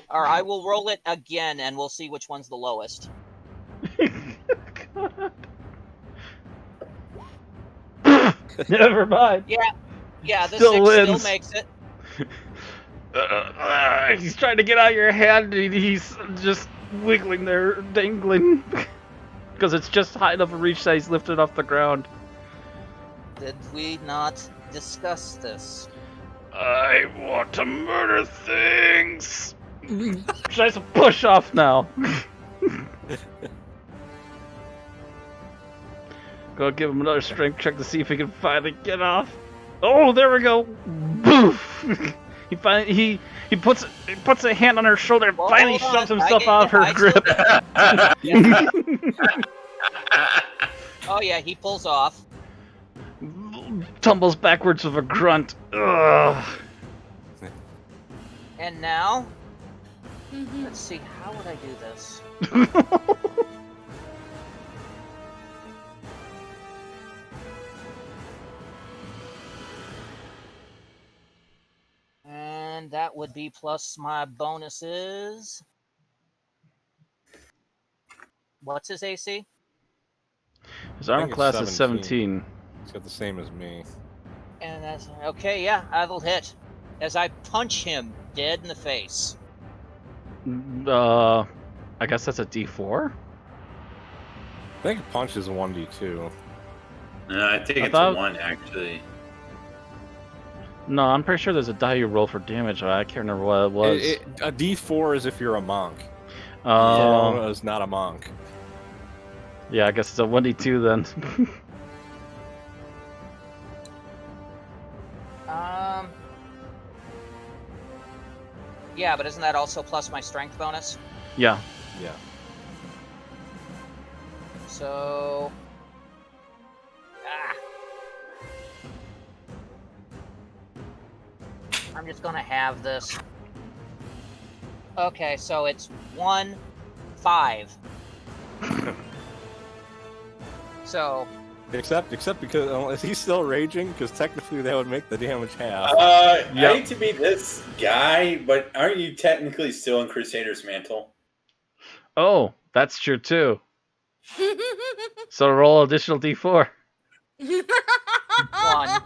or I will roll it again, and we'll see which one's the lowest. Never mind. Yeah, the Still 6 wins. still makes it. He's trying to get out of your hand, and he's just wiggling there, dangling, because it's just high enough a reach that he's lifted off the ground. Did we not discuss this? I want to murder things. Tries to push off now. Go give him another strength check to see if he can finally get off. Oh, there we go. Boof. He finally he puts a hand on her shoulder and Well, finally hold on. shoves himself I out of her still- grip. Oh yeah, he pulls off. Tumbles backwards with a grunt. Ugh. And now, let's see, how would I do this? And And that would be plus my bonuses. What's his AC? His I armor think it's class is 17. He's got the same as me. And that's okay. Yeah, that'll hit. As I punch him dead in the face. I guess that's a D4? I think a punch is a 1d2. No, I think I it's thought- a 1, actually. No, I'm pretty sure there's a die you roll for damage. But I can't remember what it was. A d4 is if you're a monk. Oh, Verona is not a monk. yeah, I guess it's a 1d2 then. Yeah, but isn't that also plus my strength bonus? Yeah. Yeah. So... I'm just gonna have this. Okay, so it's 1, 5. So... Except because is he still raging? Because technically that would make the damage half. I hate to be this guy, but aren't you technically still in Crusader's Mantle? Oh, that's true too. So roll additional D4. 1.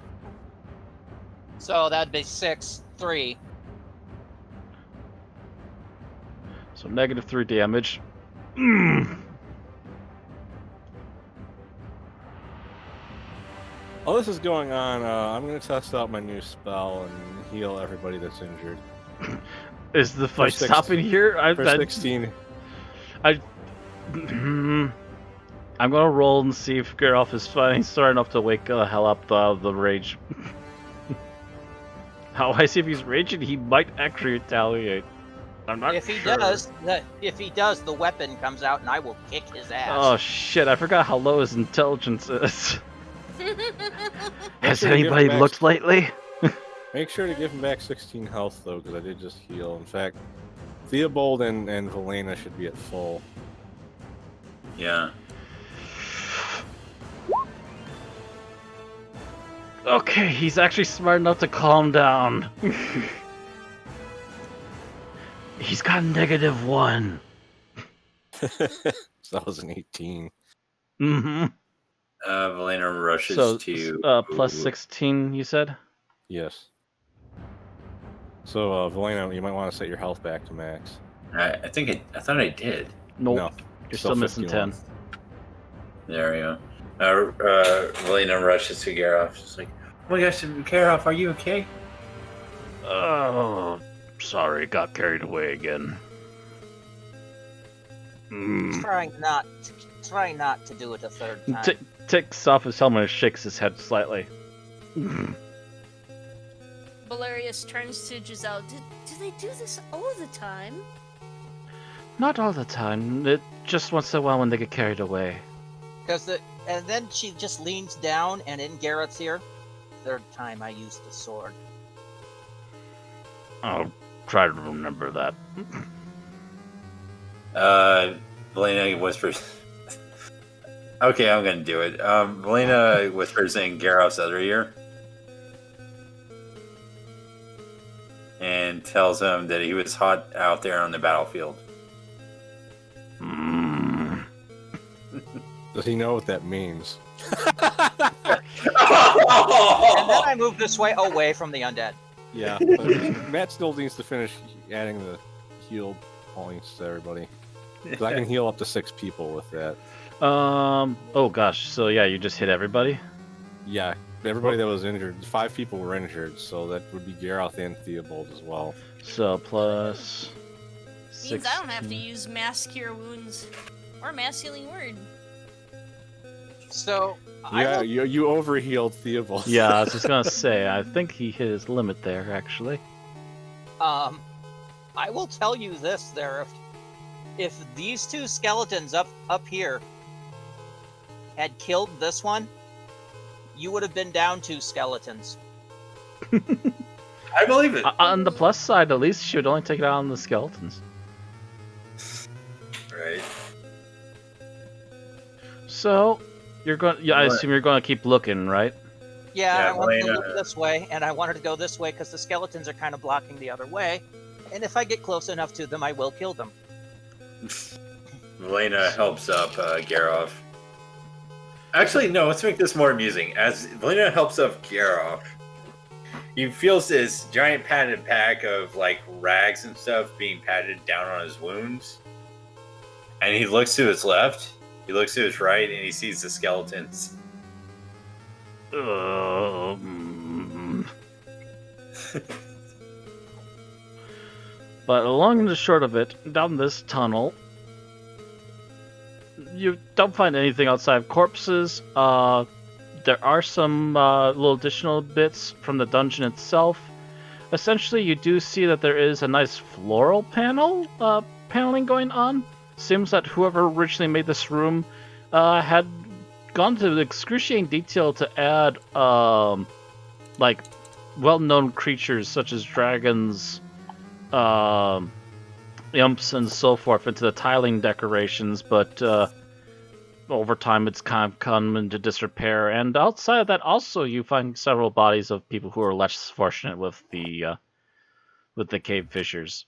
So that'd be 6, 3. So -3 damage. Mm. While this is going on, I'm going to test out my new spell and heal everybody that's injured. Is the fight six- stopping here? For 16. I'm gonna roll and see if Geralt is starting enough to wake the hell up the rage. How I see if he's raging, he might actually retaliate. I'm not If he sure. does, the weapon comes out and I will kick his ass. Oh shit! I forgot how low his intelligence is. Has sure to give him anybody back- looked lately? Make sure to give him back 16 health, though, because I did just heal. In fact, Theobald and Velena should be at full. Yeah. Okay, he's actually smart enough to calm down. He's got -1. So that was an 18. Mm-hmm. Valena rushes So, to... plus 16, you said? Yes. So, Velena, you might want to set your health back to max. I thought I did. Nope. No, You're still missing 51. 10. There we go. Valena rushes to Geralt. She's like, "Oh my gosh, Geralt, are you okay?" Oh, sorry, got carried away again. Try not to do it a third time. Takes off his helmet and shakes his head slightly. Valerius turns to Giselle. Do they do this all the time? Not all the time. It just once in a while when they get carried away. And then she just leans down, and in Garrett's ear, third time I used the sword. I'll try to remember that. Valena whispers. Okay, I'm gonna do it. Valena whispers in Geralt's other ear and tells him that he was hot out there on the battlefield. Does he know what that means? And then I move this way away from the undead. Yeah. But Matt still needs to finish adding the heal points to everybody. Because I can heal up to 6 people with that. Oh gosh. So yeah, you just hit everybody. Yeah, everybody that was injured. 5 people were injured, so that would be Geralt and Theobald as well. So plus. Means I don't have to 16. use mass cure wounds or mass healing word. So Yeah, you overhealed Theobald. Yeah, I was just gonna say. I think he hit his limit there, actually. I will tell you this: if these 2 skeletons up here had killed this one, you would have been down 2 skeletons. I believe it. On the plus side, at least, she would only take it out on the skeletons. Right. So, you're going. Yeah, I assume you're going to keep looking, right? Yeah, Yeah, I wanted to Elena- look this way, and I wanted to go this way because the skeletons are kind of blocking the other way. And if I get close enough to them, I will kill them. Valena helps up Garoff. Actually, no, let's make this more amusing. As Valena helps up Garoff, he feels this giant padded pack of like rags and stuff being patted down on his wounds. And he looks to his left, he looks to his right, and he sees the skeletons. But along the short of it, down this tunnel, you don't find anything outside of corpses. There are some little additional bits from the dungeon itself. Essentially, you do see that there is a nice floral paneling going on. Seems that whoever originally made this room had gone to excruciating detail to add like well-known creatures such as dragons, imps, and so forth into the tiling decorations, but over time it's kind of come into disrepair. And outside of that, also you find several bodies of people who are less fortunate with the cave fissures.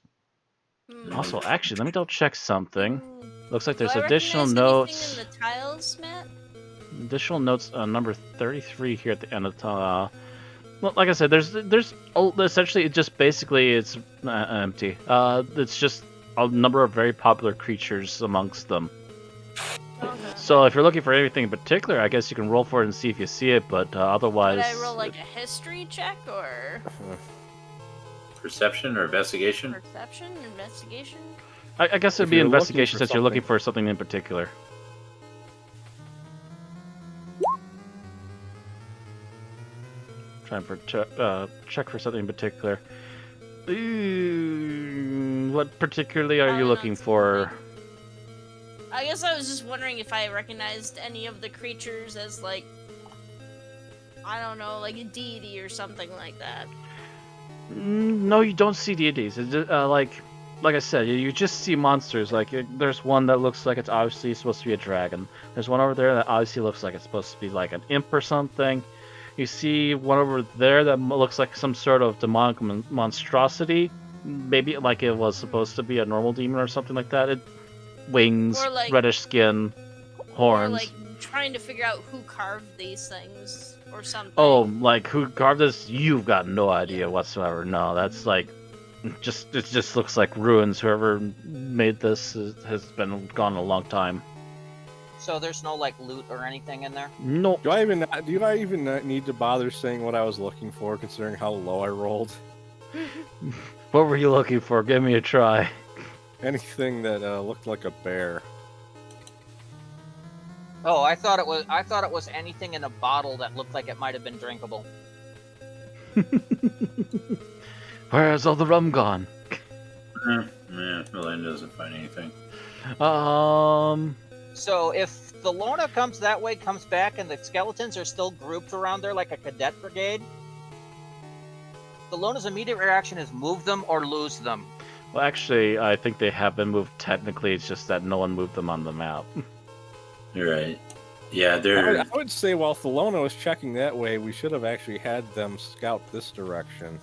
Also, actually, let me double check something. Looks like there's Do I additional recognize notes. anything in the tiles, Matt? Additional notes, number 33 here at the end of the. Well, like I said, there's essentially it just basically it's empty. It's just a number of very popular creatures amongst them. Okay. So if you're looking for anything in particular, I guess you can roll for it and see if you see it. But otherwise, Would I roll like a history check or Perception or investigation? perception, investigation? I guess it'd If be you're looking investigation for since you're looking something. for something in particular. Trying for check for something in particular. What particularly are you Probably looking not for? something. I guess I was just wondering if I recognized any of the creatures as like, I don't know, like a deity or something like that. No, you don't see deities. It's just, like I said, you just see monsters. Like there's one that looks like it's obviously supposed to be a dragon. There's one over there that obviously looks like it's supposed to be like an imp or something. You see one over there that looks like some sort of demonic monstrosity. Maybe like it was supposed to be a normal demon or something like that. Wings, Or like- reddish skin, horns. Or like trying to figure out who carved these things or something. Oh, like who carved this? You've got no idea whatsoever. No, that's like, it just looks like ruins. Whoever made this has been gone a long time. So there's no like loot or anything in there. Nope. Do I even need to bother saying what I was looking for, considering how low I rolled? What were you looking for? Give me a try. Anything that looked like a bear. Oh, I thought it was anything in a bottle that looked like it might have been drinkable. Where's all the rum gone? Yeah, Valena doesn't find anything. So if the Lorna comes back, and the skeletons are still grouped around there like a cadet brigade, the Lona's immediate reaction is move them or lose them. Well, actually, I think they have been moved technically. It's just that no one moved them on the map. You're right. Yeah, they're. I would say while Thelona was checking that way, we should have actually had them scout this direction.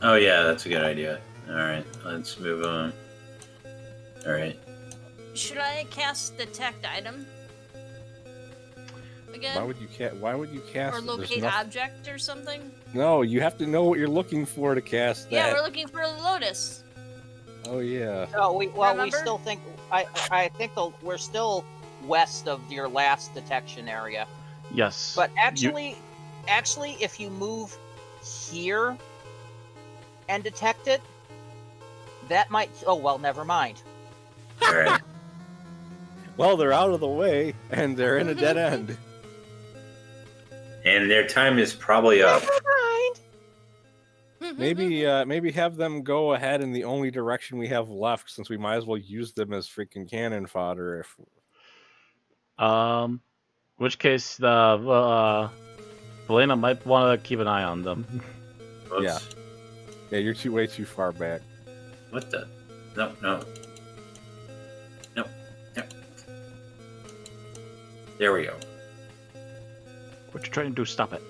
Oh yeah, that's a good idea. All right, let's move on. All right. Should I cast detect item again? Why would you cast? Or or locate object or something? No, you have to know what you're looking for to cast that. Yeah, we're looking for a lotus. Oh yeah. No, we Remember? still think I think we're still west of your last detection area. Yes. But actually, if you move here and detect it, that might. Oh well, never mind. All right. Well, they're out of the way and they're in a dead end. And their time is probably up. Never mind. Maybe have them go ahead in the only direction we have left, since we might as well use them as freaking cannon fodder. Which case, Valena might want to keep an eye on them. Oops. Yeah. Yeah, you're way too far back. What the? No, no. No. No. There we go. What you trying to do? Stop it.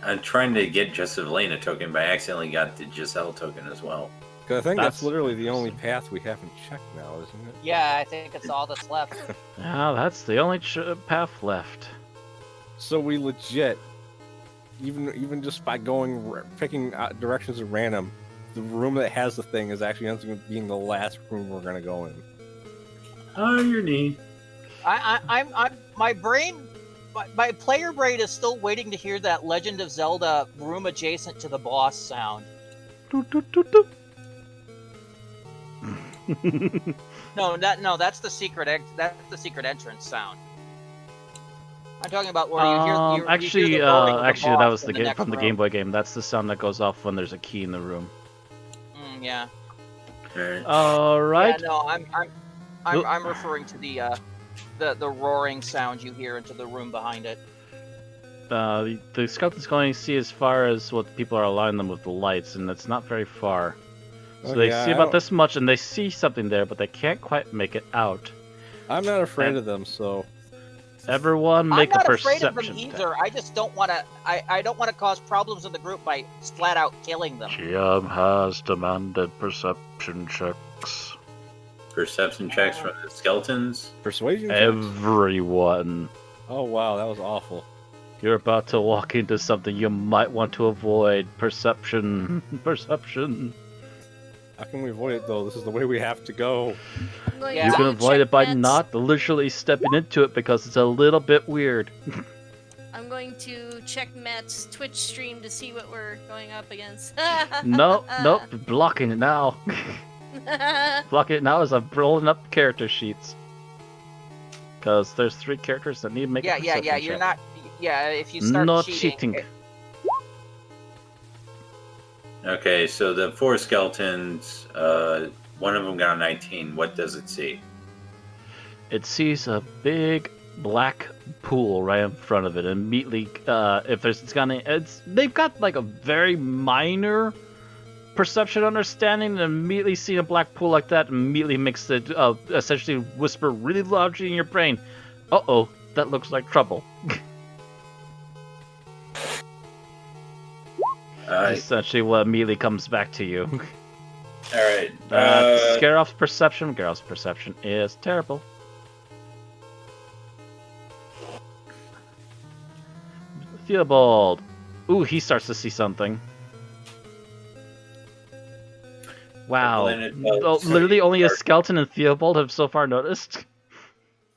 I'm trying to get just a Valena token, but I accidentally got the Giselle token as well. 'Cause I think that's That's literally the only interesting. path we haven't checked now, isn't it? Yeah, I think it's all that's left. Yeah, that's the only path left. So we legit, even just by picking directions at random, the room that has the thing is actually ends up being the last room we're gonna go in. Oh, your knee. I'm my brain, my player brain is still waiting to hear that Legend of Zelda room adjacent to the boss sound. Doot, doot, doot, doot. No, that's the secret. That's the secret entrance sound. I'm talking about where you hear. You actually, hear the roaring of the actually, that boss was in the game next from the room. Game Boy game. That's the sound that goes off when there's a key in the room. Yeah. Alright. All right. Yeah, no, I'm referring to the roaring sound you hear into the room behind it. The scout is going to see as far as what people are aligning them with the lights, and it's not very far. So they see about this much, and they see something there, but they can't quite make it out. I'm not afraid of them, so Everyone make I'm a not afraid of them perception either. check. I just don't want to. I don't want to cause problems in the group by flat out killing them. GM has demanded perception checks. Perception checks from the skeletons. persuasion checks? Everyone. Oh wow, that was awful. You're about to walk into something you might want to avoid. Perception. Perception. How can we avoid it though? This is the way we have to go. I'm going Yeah. You to can avoid check it by Matt's- not literally stepping into it because it's a little bit weird. I'm going to check Matt's Twitch stream to see what we're going up against. Nope, blocking it now. Blocking it now as I'm rolling up character sheets. Because there's 3 characters that need to make a Yeah. perception You're check. not. Yeah, if you start Not cheating. cheating. Okay, so the 4 skeletons, one of them got a 19. What does it see? It sees a big black pool right in front of it. Immediately, if there's they've got like a very minor perception understanding, and immediately seeing a black pool like that immediately makes it essentially whisper really loudly in your brain, "Uh-oh, that looks like trouble." Essentially, what immediately comes back to you. Alright. Scaroff's perception is terrible. Theobald. Ooh, he starts to see something. Wow. Literally only a skeleton and Theobald have so far noticed.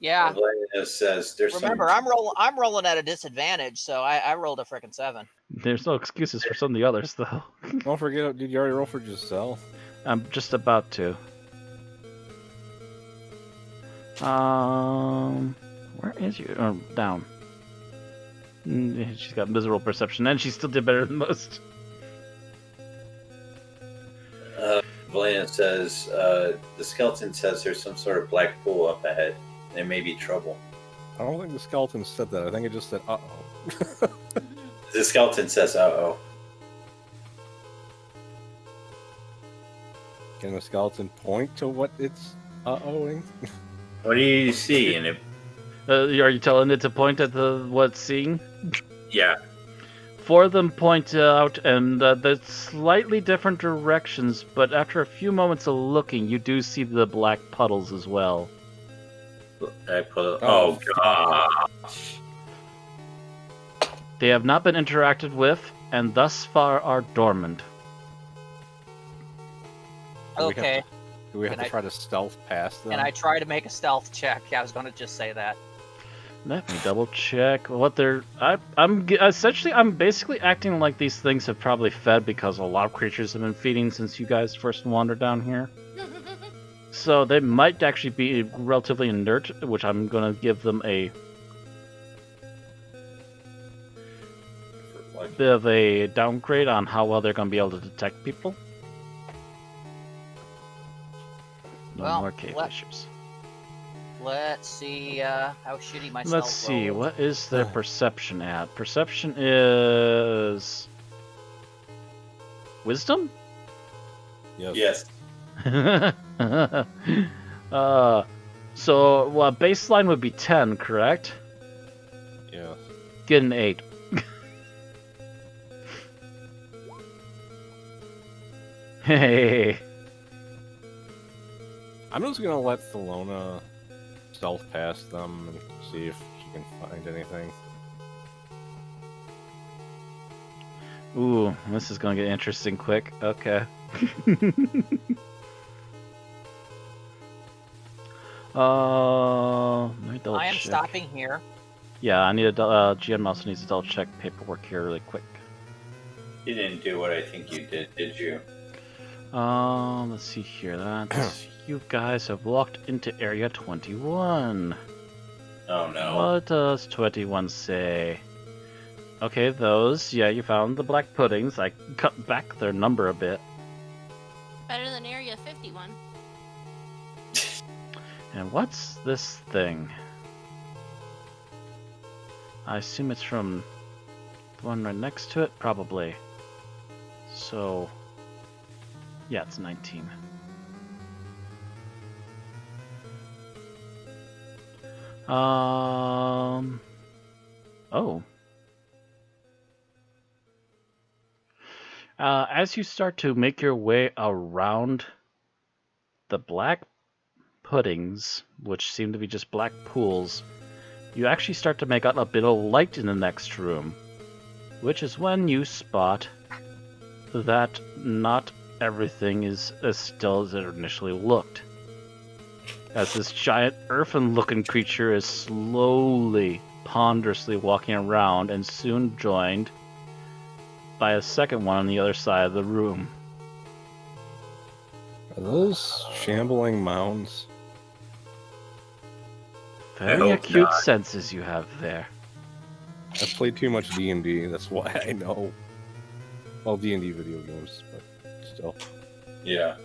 Yeah. Valena says there's Remember, some... I'm rolling at a disadvantage, so I rolled a frickin' 7. There's no excuses for some of the others, though. Don't forget, did you already roll for Giselle? I'm just about to. Where is you? Oh, down. She's got miserable perception, and she still did better than most. Valena says the skeleton says there's some sort of black pool up ahead. There may be trouble. I don't think the skeleton said that. I think it just said, uh-oh. The skeleton says, uh-oh. Can the skeleton point to what it's uh-ohing? What do you see? And it... Are you telling it to point at what's seeing? Yeah. 4 of them point out, and they're slightly different directions, but after a few moments of looking, you do see the black puddles as well. Oh, gosh. They have not been interacted with, and thus far are dormant. Okay. Do we have Can to I- try to stealth past them? And I try to make a stealth check. I was going to just say that. Let me double check what they're. I'm basically acting like these things have probably fed because a lot of creatures have been feeding since you guys first wandered down here. So they might actually be relatively inert, which I'm gonna give them a bit of a downgrade on how well they're gonna be able to detect people. No Well, more cave let- issues. Let's see how shitty my Let's stealth see, roll is. what is their perception at? Perception is... Wisdom? Yes. Yes. So, well, baseline would be 10, correct? Yes. Get an 8. Hey. I'm just gonna let Thelona stealth past them and see if she can find anything. Ooh, this is gonna get interesting quick. Okay. Let me double I am check. stopping here. Yeah, I need a GM also needs to double check paperwork here really quick. You didn't do what I think you did you? Let's see here. That's you guys have walked into Area 21. Oh no. What does 21 say? Okay, those. Yeah, you found the black puddings. I cut back their number a bit. Better than Area 51. And what's this thing? I assume it's from the one right next to it? Probably. So, yeah, it's 19. Oh. As you start to make your way around the black puddings, which seem to be just black pools, you actually start to make out a bit of light in the next room, which is when you spot that not everything is as still as it initially looked. As this giant earthen-looking creature is slowly, ponderously walking around and soon joined by a second one on the other side of the room. Are those shambling mounds? Very hope acute not. senses you have there. I've played too much D&D, that's why I know. Well, D&D video games, but still. Yeah.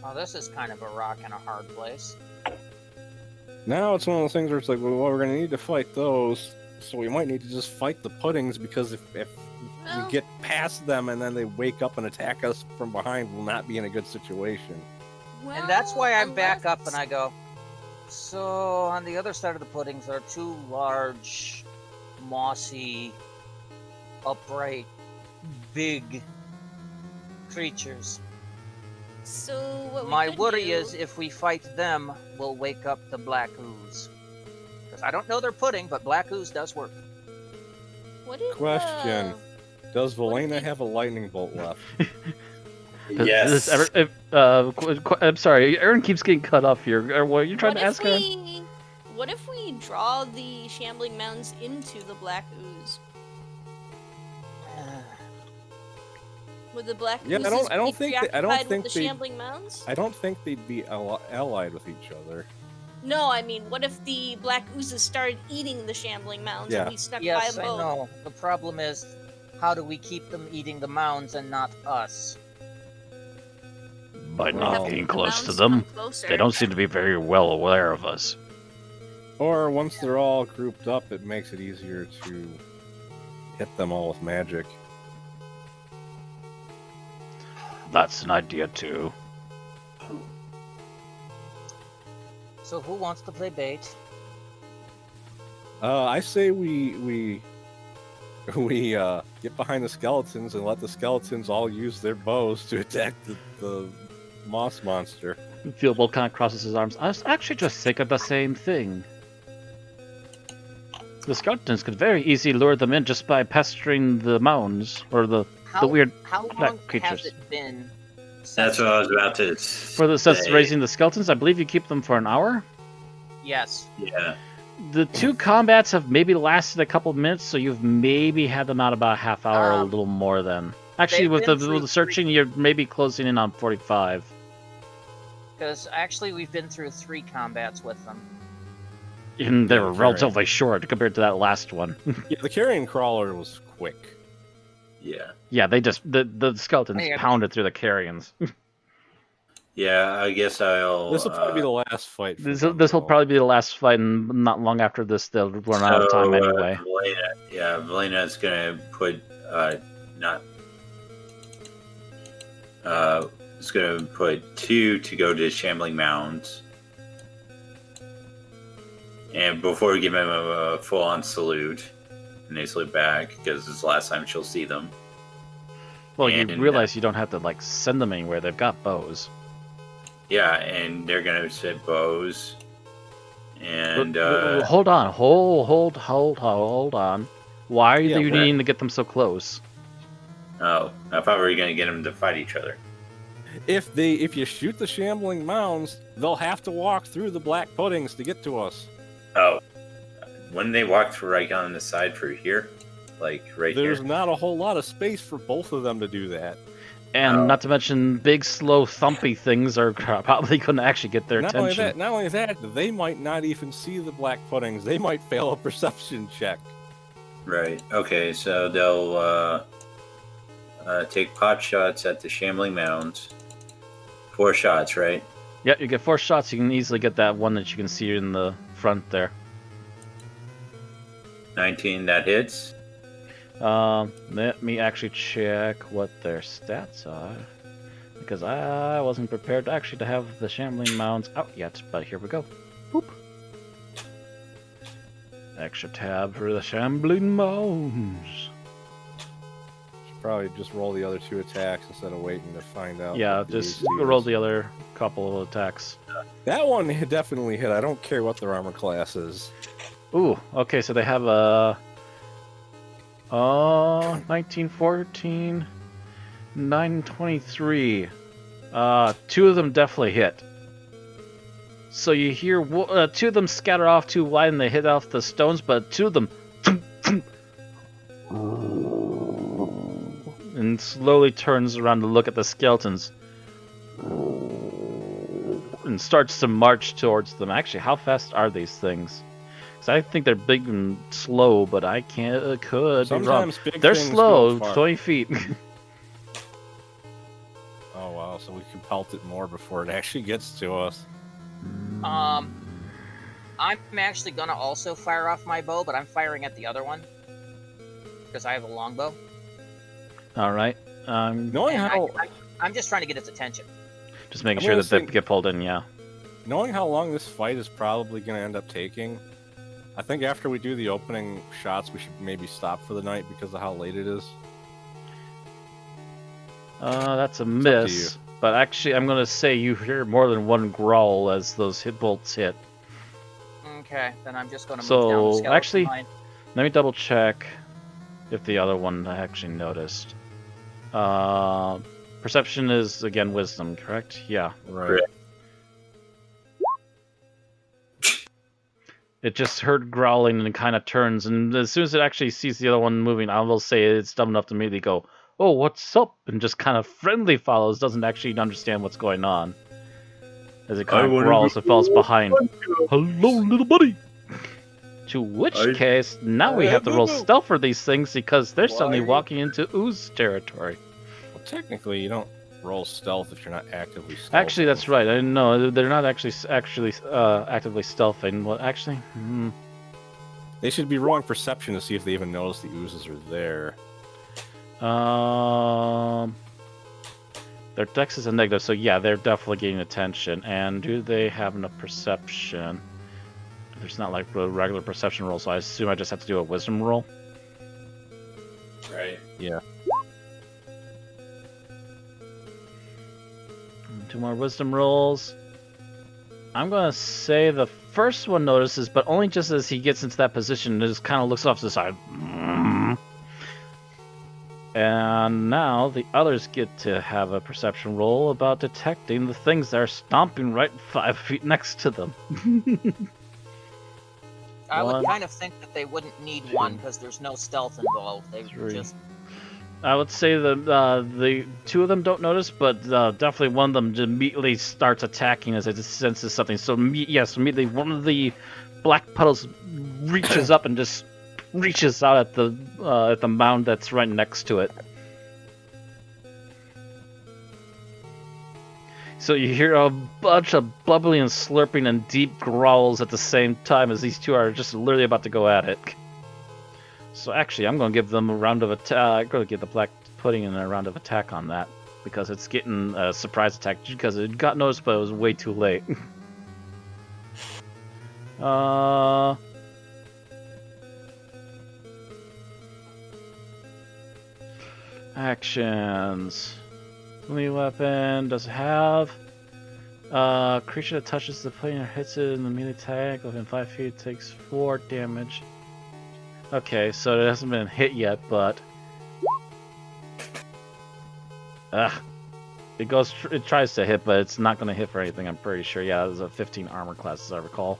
Oh, this is kind of a rock and a hard place. Now it's one of those things where it's like, well, we're going to need to fight those, so we might need to just fight the puddings, because if Well, we get past them and then they wake up and attack us from behind, we'll not be in a good situation. And that's why I well, back up unless- and I go, so on the other side of the puddings there are two large, mossy, upright, big creatures. So what we My could worry do- is if we fight them, we'll wake up the black ooze. Because I don't know their pudding, but black ooze does work. What if, Question. Does what if Velena they- have a lightning bolt left? Yes. I'm sorry, Aaron keeps getting cut off here. What are you trying what to ask, Aaron? What if we draw the shambling mounds into the black ooze? Would the black Yeah, I oozes don't be think that- I don't preoccupied think with the they- shambling mounds? I don't think they'd be allied with each other. No, I mean, what if the black oozes started eating the shambling mounds Yeah. and we stuck by Yes, them I both? know. The problem is, how do we keep them eating the mounds and not us? By We Well, have not to being get the close to mounds them. come closer. They don't seem to be very well aware of us. Or once they're all grouped up, it makes it easier to hit them all with magic. That's an idea too. So who wants to play bait? I say we get behind the skeletons and let the skeletons all use their bows to attack the moss monster. Fieldbolt kind of crosses his arms. I was actually just thinking the same thing. The skeletons could very easily lure them in just by pestering the mounds, or the weird How black long creatures. has it been? That's what I was about to For the say. raising the skeletons, I believe you keep them for an hour. Yes. Yeah. The two combats have maybe lasted a couple minutes, so you've maybe had them out about a half hour, a little more than. Actually, they've with been the through searching, you're maybe closing in on 45. Because actually, we've been through 3 combats with them. And they Yeah, were the relatively short compared to that last one. Yeah, the carrion crawler was quick. Yeah. Yeah, they just the skeletons Hey, pounded through the carrions. Yeah, I guess I'll. This will probably be the last fight. For This them, will though. probably be the last fight, and not long after this, they'll run out of time anyway. Velena's gonna put it's gonna put 2 to go to Shambling Mounds, And before we give him a full-on salute, and they salute back because it's the last time she'll see them. Well, And, you realize you don't have to like send them anywhere. They've got bows. Yeah, and they're gonna set bows. And Hold on, hold on. Why are Yeah, you where- needing to get them so close? oh, I thought we were gonna get them to fight each other. If you shoot the shambling mounds, they'll have to walk through the black puddings to get to us. Oh, wouldn't they walk through right on the side through here, like right There's here? not a whole lot of space for both of them to do that. And Oh. not to mention, big, slow, thumpy things are probably going to actually get their Not attention. only that, they might not even see the black puddings. They might fail a perception check. Right. Okay, so they'll take pot shots at the shambling mounds. 4 shots, right? Yep, you get 4 shots. You can easily get that one that you can see in the front there. 19, that hits. Let me actually check what their stats are, because I wasn't prepared to have the shambling mounds out yet. But here we go. Boop. Extra tab for the shambling mounds. Should probably just roll the other 2 attacks instead of waiting to find out. Yeah, what the just AC roll is. the other couple of attacks. That one definitely hit. I don't care what their armor class is. Ooh, okay, so they have a 1914, 923. 2 of them definitely hit. So you hear 2 of them scatter off too wide and they hit off the stones, but 2 of them and slowly turns around to look at the skeletons and starts to march towards them. Actually, how fast are these things? Because I think they're big and slow, but I could be wrong. Sometimes big They're things slow, go far. 20 feet. Oh wow, so we can pelt it more before it actually gets to us. I'm actually gonna also fire off my bow, but I'm firing at the other one because I have a longbow. All right. Knowing And how I'm just trying to get its attention. Just making I'm sure gonna that they say- get pulled in, yeah. knowing how long this fight is probably going to end up taking, I think after we do the opening shots, we should maybe stop for the night because of how late it is. That's a up to miss. But actually, I'm going to say you hear more than one growl as those hit bolts hit. Okay, then I'm just gonna move So, down the skeleton actually- line. Let me double check if the other one I actually noticed. Perception is, again, wisdom, correct? Yeah. Right. It just heard growling and it kind of turns, and as soon as it actually sees the other one moving, I will say it's dumb enough to immediately go, "Oh, what's up?" and just kind of friendly follows, doesn't actually understand what's going on. As it kind of growls and falls behind. Hello, little buddy! To which case, now we have to roll stealth for these things because they're suddenly walking into ooze territory. Well, technically, you don't roll stealth if you're not actively stealthing. Actually, that's right. I didn't know they're not actually actively stealthing. Well, actually, They should be rolling perception to see if they even notice the oozes are there. Their dex is a negative, so yeah, they're definitely getting attention. And do they have enough perception? There's not like a regular perception roll, so I assume I just have to do a wisdom roll. Right. Yeah. 2 more wisdom rolls. I'm gonna say the first one notices, but only just as he gets into that position, and just kind of looks off to the side. And now the others get to have a perception roll about detecting the things that are stomping right 5 feet next to them. I would One, kind of think that they wouldn't need one because there's no stealth involved. They three. just I would say the 2 of them don't notice, but definitely one of them immediately starts attacking as it senses something. So immediately one of the black puddles reaches up and just reaches out at the mound that's right next to it. So you hear a bunch of bubbling and slurping and deep growls at the same time as these 2 are just literally about to go at it. So actually, I'm going to give them a round of attack. I'm going to give the black pudding in a round of attack on that because it's getting a surprise attack because it got noticed, but it was way too late. Actions. Melee weapon does it have? Creature that touches the plane or hits it in the melee attack within 5 feet takes 4 damage. Okay, so it hasn't been hit yet, but it tries to hit, but it's not going to hit for anything. I'm pretty sure. Yeah, it was a 15 armor class, as I recall.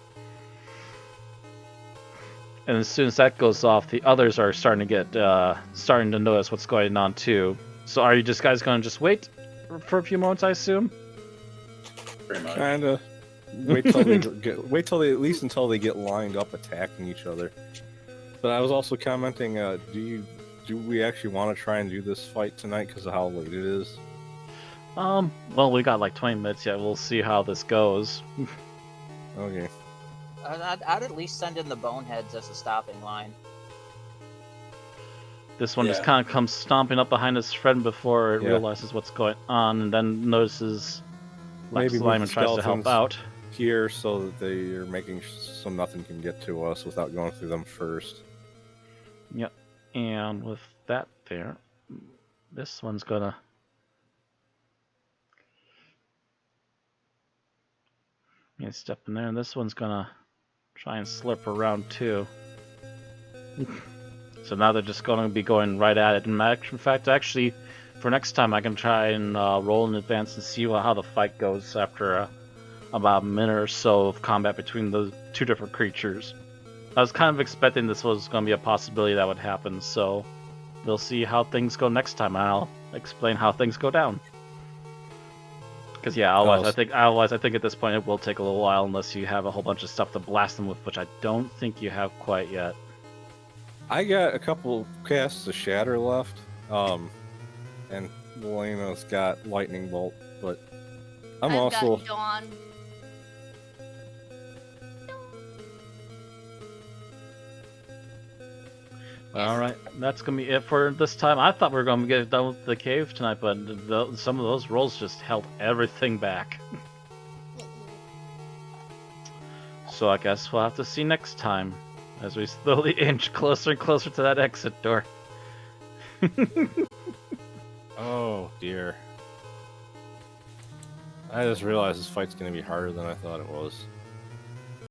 And as soon as that goes off, the others are starting to notice what's going on too. So, are you just guys going to just wait for a few moments? I assume. Pretty much. Kinda. Wait till they at least until they get lined up attacking each other. But I was also commenting, do we actually want to try and do this fight tonight because of how late it is? Well, we got like 20 minutes yet. We'll see how this goes. Okay. I'd at least send in the boneheads as a stopping line. This one just kind of comes stomping up behind his friend before it realizes what's going on, and then notices Lex Slime and tries to help out. Here, so that they are making so nothing can get to us without going through them first. Yep. And with that there, this one's gonna... step in there, and this one's gonna try and slurp around too. So now they're just going to be going right at it. In fact, actually, for next time, I can try and roll in advance and see how the fight goes after about a minute or so of combat between the two different creatures. I was kind of expecting this was going to be a possibility that would happen, so we'll see how things go next time, and I'll explain how things go down. Because otherwise I think at this point it will take a little while unless you have a whole bunch of stuff to blast them with, which I don't think you have quite yet. I got a couple casts of Shatter left, and Elena's got Lightning Bolt, but I've got Dawn. Alright, that's going to be it for this time. I thought we were going to get done with the cave tonight, but some of those rolls just held everything back. So I guess we'll have to see next time, as we slowly inch closer and closer to that exit door. Oh, dear. I just realized this fight's going to be harder than I thought it was.